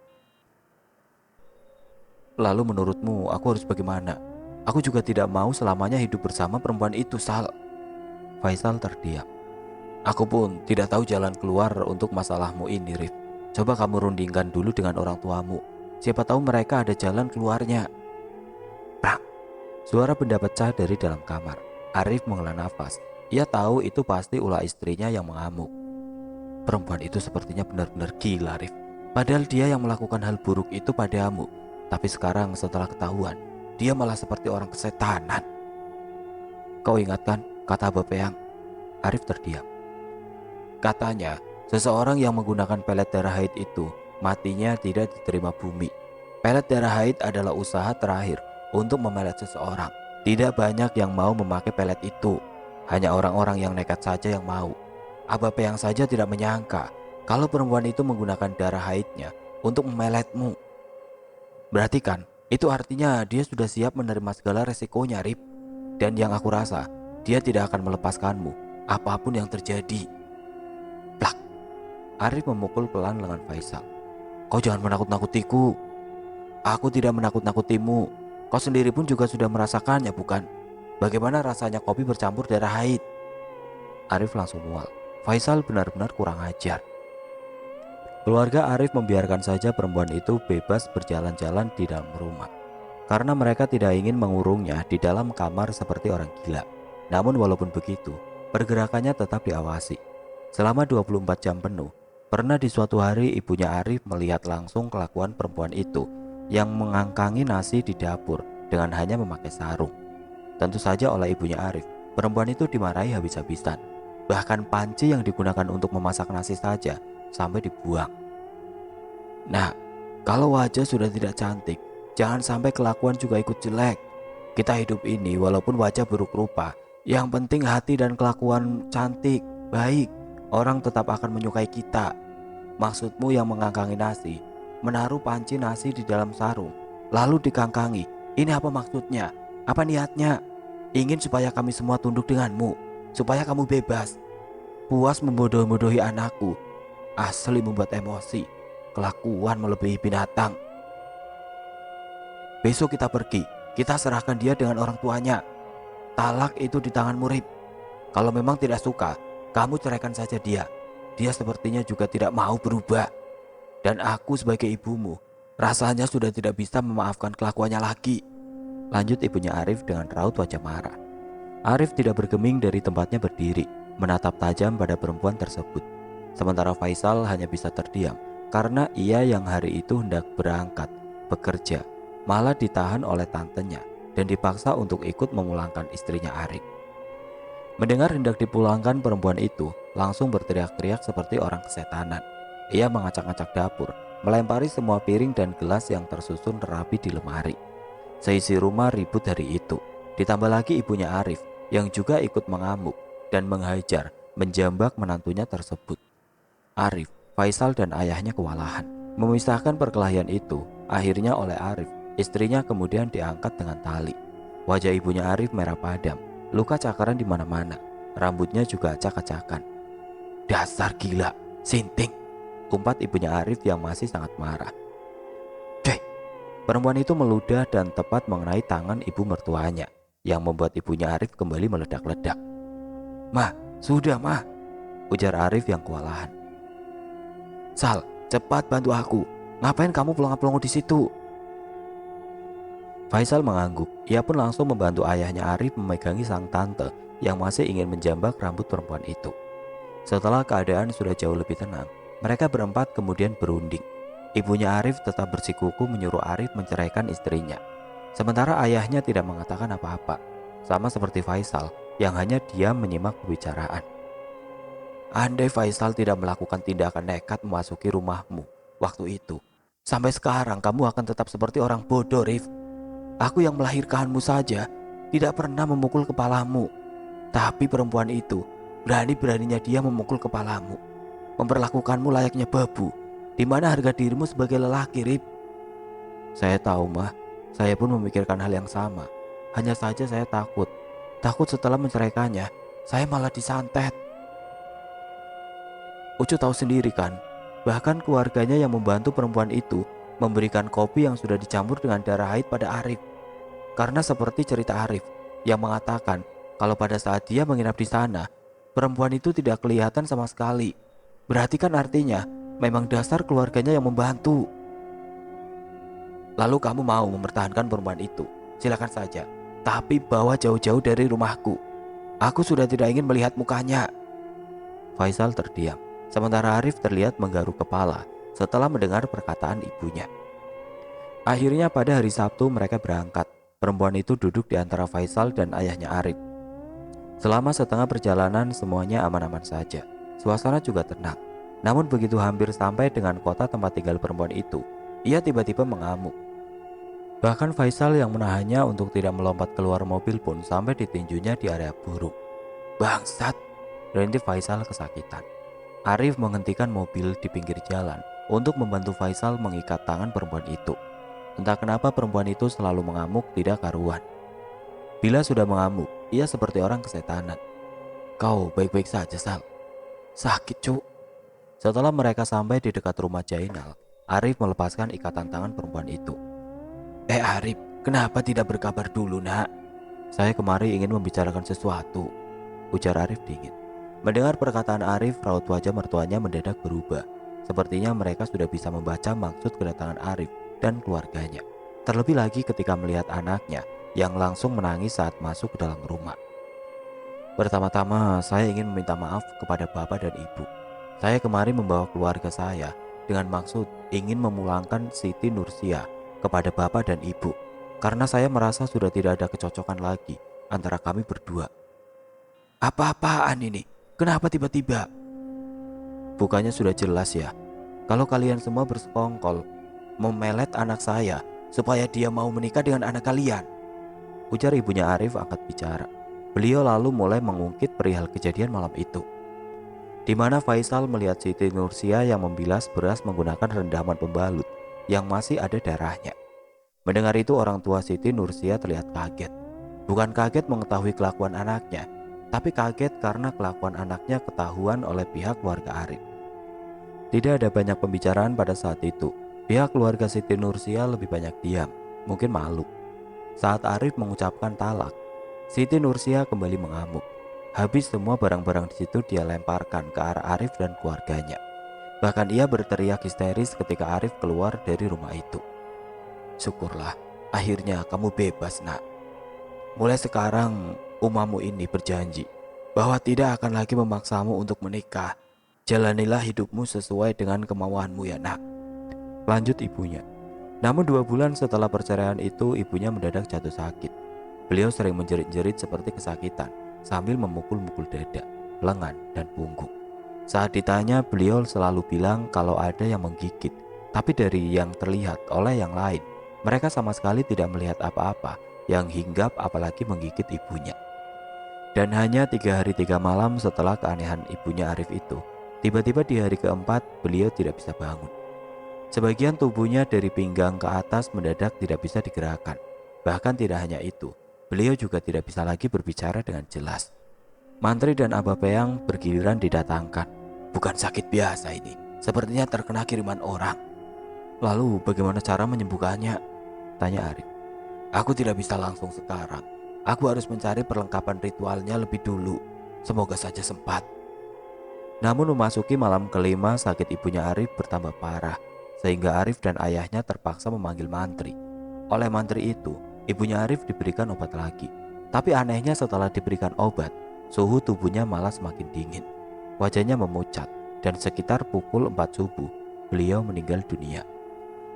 Lalu menurutmu aku harus bagaimana? Aku juga tidak mau selamanya hidup bersama perempuan itu, Sal. Faisal terdiam. Aku pun tidak tahu jalan keluar untuk masalahmu ini, Rif. Coba kamu rundingkan dulu dengan orang tuamu. Siapa tahu mereka ada jalan keluarnya. Prak. Suara benda pecah dari dalam kamar. Arif menghela nafas. Ia tahu itu pasti ulah istrinya yang mengamuk. Perempuan itu sepertinya benar-benar gila, Rif. Padahal dia yang melakukan hal buruk itu padamu. Tapi sekarang setelah ketahuan, dia malah seperti orang kesetanan. Kau ingatkan kata Bapeyang? Arif terdiam. Katanya, seseorang yang menggunakan pelet darah haid itu matinya tidak diterima bumi. Pelet darah haid adalah usaha terakhir untuk memelet seseorang. Tidak banyak yang mau memakai pelet itu. Hanya orang-orang yang nekat saja yang mau. Bapeyang saja tidak menyangka kalau perempuan itu menggunakan darah haidnya untuk memeletmu. Berarti kan, itu artinya dia sudah siap menerima segala resikonya, Rip. Dan yang aku rasa, dia tidak akan melepaskanmu, apapun yang terjadi. Plak. Arif memukul pelan lengan Faisal. Kau jangan menakut-nakutiku. Aku tidak menakut-nakutimu. Kau sendiri pun juga sudah merasakannya, bukan? Bagaimana rasanya kopi bercampur darah haid? Arif langsung mual. Faisal benar-benar kurang ajar. Keluarga Arif membiarkan saja perempuan itu bebas berjalan-jalan di dalam rumah karena mereka tidak ingin mengurungnya di dalam kamar seperti orang gila. Namun walaupun begitu, pergerakannya tetap diawasi. Selama 24 jam penuh, pernah di suatu hari ibunya Arif melihat langsung kelakuan perempuan itu yang mengangkangi nasi di dapur dengan hanya memakai sarung. Tentu saja oleh ibunya Arif, perempuan itu dimarahi habis-habisan. Bahkan panci yang digunakan untuk memasak nasi saja sampai dibuang. Nah, kalau wajah sudah tidak cantik, jangan sampai kelakuan juga ikut jelek. Kita hidup ini walaupun wajah buruk rupa, yang penting hati dan kelakuan cantik, baik, orang tetap akan menyukai kita. Maksudmu yang mengangkangi nasi, menaruh panci nasi di dalam sarung, lalu dikangkangi, ini apa maksudnya? Apa niatnya? Ingin supaya kami semua tunduk denganmu, supaya kamu bebas. Puas membodoh-bodohi anakku. Asli membuat emosi. Kelakuan melebihi binatang. Besok kita pergi. Kita serahkan dia dengan orang tuanya. Talak itu di tangan murid. Kalau memang tidak suka, kamu ceraikan saja dia. Dia sepertinya juga tidak mau berubah. Dan aku sebagai ibumu, rasanya sudah tidak bisa memaafkan kelakuannya lagi. lanjut ibunya Arif dengan raut wajah marah. Arif tidak bergeming dari tempatnya berdiri, menatap tajam pada perempuan tersebut. Sementara Faisal hanya bisa terdiam karena ia yang hari itu hendak berangkat bekerja, malah ditahan oleh tantenya dan dipaksa untuk ikut memulangkan istrinya Arif. Mendengar hendak dipulangkan, perempuan itu langsung berteriak-teriak seperti orang kesetanan. Ia mengacak-acak dapur, melempari semua piring dan gelas yang tersusun rapi di lemari. Seisi rumah ribut hari itu. Ditambah lagi ibunya Arif yang juga ikut mengamuk dan menghajar, menjambak menantunya tersebut. Arif, Faisal dan ayahnya kewalahan. Memisahkan perkelahian itu akhirnya oleh Arif. Istrinya kemudian diangkat dengan tali. Wajah ibunya Arif merah padam, luka cakaran di mana-mana. Rambutnya juga acak-acakan. Dasar gila, sinting, umpat ibunya Arif yang masih sangat marah. Deh, perempuan itu meludah dan tepat mengenai tangan ibu mertuanya, yang membuat ibunya Arif kembali meledak-ledak. "Mah, sudah mah," ujar Arif yang kewalahan. "Sal, cepat bantu aku. Ngapain kamu pelongo-pelongo di situ?" Faisal mengangguk. Ia pun langsung membantu ayahnya Arif memegangi sang tante yang masih ingin menjambak rambut perempuan itu. Setelah keadaan sudah jauh lebih tenang, mereka berempat kemudian berunding. Ibunya Arif tetap bersikukuh menyuruh Arif menceraikan istrinya. Sementara ayahnya tidak mengatakan apa-apa, sama seperti Faisal yang hanya diam menyimak pembicaraan. "Andai Faisal tidak melakukan tindakan nekat memasuki rumahmu waktu itu, sampai sekarang kamu akan tetap seperti orang bodoh, Rif. Aku yang melahirkanmu saja tidak pernah memukul kepalamu. Tapi perempuan itu berani-beraninya dia memukul kepalamu, memperlakukanmu layaknya babu. Di mana harga dirimu sebagai lelaki, Rip?" "Saya tahu, Mah. Saya pun memikirkan hal yang sama. Hanya saja saya takut. Takut setelah menceraikannya, saya malah disantet. Ucu tahu sendiri kan, bahkan keluarganya yang membantu perempuan itu memberikan kopi yang sudah dicampur dengan darah haid pada Arif. Karena seperti cerita Arif yang mengatakan kalau pada saat dia menginap di sana, perempuan itu tidak kelihatan sama sekali. Berarti kan artinya memang dasar keluarganya yang membantu. Lalu kamu mau mempertahankan perempuan itu, silakan saja. Tapi bawa jauh-jauh dari rumahku. Aku sudah tidak ingin melihat mukanya." Faisal terdiam, sementara Arif terlihat menggaruk kepala setelah mendengar perkataan ibunya. Akhirnya pada hari Sabtu mereka berangkat. Perempuan itu duduk di antara Faisal dan ayahnya Arif. Selama setengah perjalanan semuanya aman-aman saja. Suasana juga tenang. Namun begitu hampir sampai dengan kota tempat tinggal perempuan itu, ia tiba-tiba mengamuk. Bahkan Faisal yang menahannya untuk tidak melompat keluar mobil pun sampai ditinjunya di area burung. "Bangsat!" rintih Faisal kesakitan. Arif menghentikan mobil di pinggir jalan untuk membantu Faisal mengikat tangan perempuan itu. Entah kenapa perempuan itu selalu mengamuk tidak karuan. Bila sudah mengamuk, ia seperti orang kesetanan. "Kau baik-baik saja, Sal?" "Sakit, Cuk." Setelah mereka sampai di dekat rumah Jainal, Arif melepaskan ikatan tangan perempuan itu. Arif, kenapa tidak berkabar dulu, Nak? Saya kemari ingin membicarakan sesuatu," ujar Arif dingin. Mendengar perkataan Arif, raut wajah mertuanya mendadak berubah. Sepertinya mereka sudah bisa membaca maksud kedatangan Arif dan keluarganya. Terlebih lagi ketika melihat anaknya yang langsung menangis saat masuk ke dalam rumah. "Pertama-tama saya ingin meminta maaf kepada Bapak dan Ibu. Saya kemari membawa keluarga saya dengan maksud ingin memulangkan Siti Nursia kepada Bapak dan Ibu, karena saya merasa sudah tidak ada kecocokan lagi antara kami berdua." "Apa-apaan ini? Kenapa tiba-tiba?" "Bukannya sudah jelas ya, kalau kalian semua bersekongkol memelet anak saya supaya dia mau menikah dengan anak kalian," ujar ibunya Arif angkat bicara. Beliau lalu mulai mengungkit perihal kejadian malam itu, di mana Faisal melihat Siti Nursia yang membilas beras menggunakan rendaman pembalut yang masih ada darahnya. Mendengar itu, orang tua Siti Nursia terlihat kaget. Bukan kaget mengetahui kelakuan anaknya, tapi kaget karena kelakuan anaknya ketahuan oleh pihak keluarga Arif. Tidak ada banyak pembicaraan pada saat itu. Pihak keluarga Siti Nursia lebih banyak diam, mungkin malu. Saat Arif mengucapkan talak, Siti Nursia kembali mengamuk. Habis semua barang-barang di situ dia lemparkan ke arah Arif dan keluarganya. Bahkan ia berteriak histeris ketika Arif keluar dari rumah itu. Syukurlah, Akhirnya kamu bebas, nak. Mulai sekarang umamu ini berjanji bahwa tidak akan lagi memaksamu untuk menikah. Jalanilah hidupmu sesuai dengan kemauanmu ya, nak, lanjut ibunya. Namun 2 bulan setelah perceraian itu, ibunya mendadak jatuh sakit. Beliau sering menjerit-jerit seperti kesakitan sambil memukul-mukul dada, lengan, dan punggung. Saat ditanya, beliau selalu bilang kalau ada yang menggigit. Tapi dari yang terlihat oleh yang lain, mereka sama sekali tidak melihat apa-apa yang hinggap apalagi menggigit ibunya. Dan hanya 3 hari 3 malam setelah keanehan ibunya Arif itu, tiba-tiba di hari keempat beliau tidak bisa bangun. Sebagian tubuhnya dari pinggang ke atas mendadak tidak bisa digerakkan. Bahkan tidak hanya itu, beliau juga tidak bisa lagi berbicara dengan jelas. Mantri dan Aba Peyang bergiliran didatangkan. Bukan sakit biasa ini, sepertinya terkena kiriman orang. Lalu bagaimana cara menyembuhkannya? Tanya Arif. Aku tidak bisa langsung sekarang. Aku harus mencari perlengkapan ritualnya lebih dulu. Semoga saja sempat. Namun memasuki malam kelima, sakit ibunya Arif bertambah parah, sehingga Arif dan ayahnya terpaksa memanggil mantri. Oleh mantri itu, ibunya Arif diberikan obat lagi. Tapi anehnya setelah diberikan obat, suhu tubuhnya malah semakin dingin. Wajahnya memucat, dan sekitar pukul 4 subuh, beliau meninggal dunia.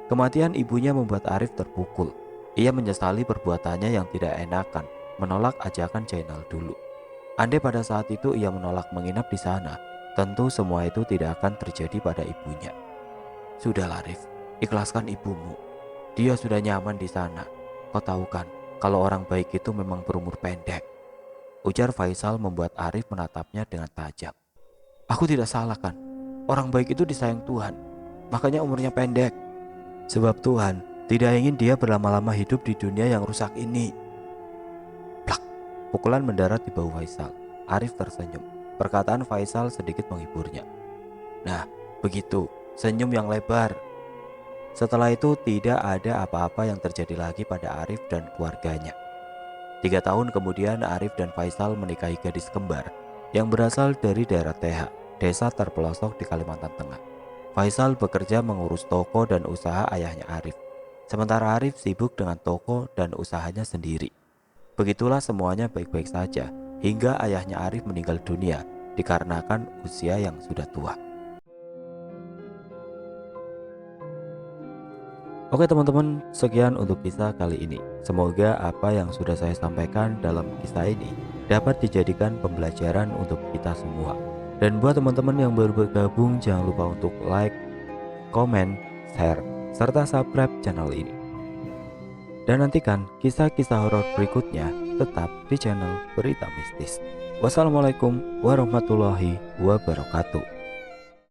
Kematian ibunya membuat Arif terpukul. Ia menyesali perbuatannya yang tidak enakan, menolak ajakan Jainal dulu. Andai pada saat itu ia menolak menginap di sana, tentu semua itu tidak akan terjadi pada ibunya. Sudahlah Arif, ikhlaskan ibumu. Dia sudah nyaman di sana. Kau tahu kan, kalau orang baik itu memang berumur pendek. Ujar Faisal membuat Arif menatapnya dengan tajam. Aku tidak salah kan? Orang baik itu disayang Tuhan, makanya umurnya pendek. Sebab Tuhan tidak ingin dia berlama-lama hidup di dunia yang rusak ini. Plak, pukulan mendarat di bahu Faisal. Arif tersenyum. Perkataan Faisal sedikit menghiburnya. Nah, begitu, senyum yang lebar. Setelah itu tidak ada apa-apa yang terjadi lagi pada Arif dan keluarganya. 3 tahun kemudian Arif dan Faisal menikahi gadis kembar yang berasal dari daerah Teha, desa terpelosok di Kalimantan Tengah. Faisal bekerja mengurus toko dan usaha ayahnya Arif, sementara Arif sibuk dengan toko dan usahanya sendiri. Begitulah semuanya baik-baik saja hingga ayahnya Arif meninggal dunia dikarenakan usia yang sudah tua. Oke teman-teman, sekian untuk kisah kali ini. Semoga apa yang sudah saya sampaikan dalam kisah ini dapat dijadikan pembelajaran untuk kita semua. Dan buat teman-teman yang baru bergabung, jangan lupa untuk like, komen, share, serta subscribe channel ini. Dan nantikan kisah-kisah horor berikutnya tetap di channel Berita Mistis. Wassalamualaikum warahmatullahi wabarakatuh.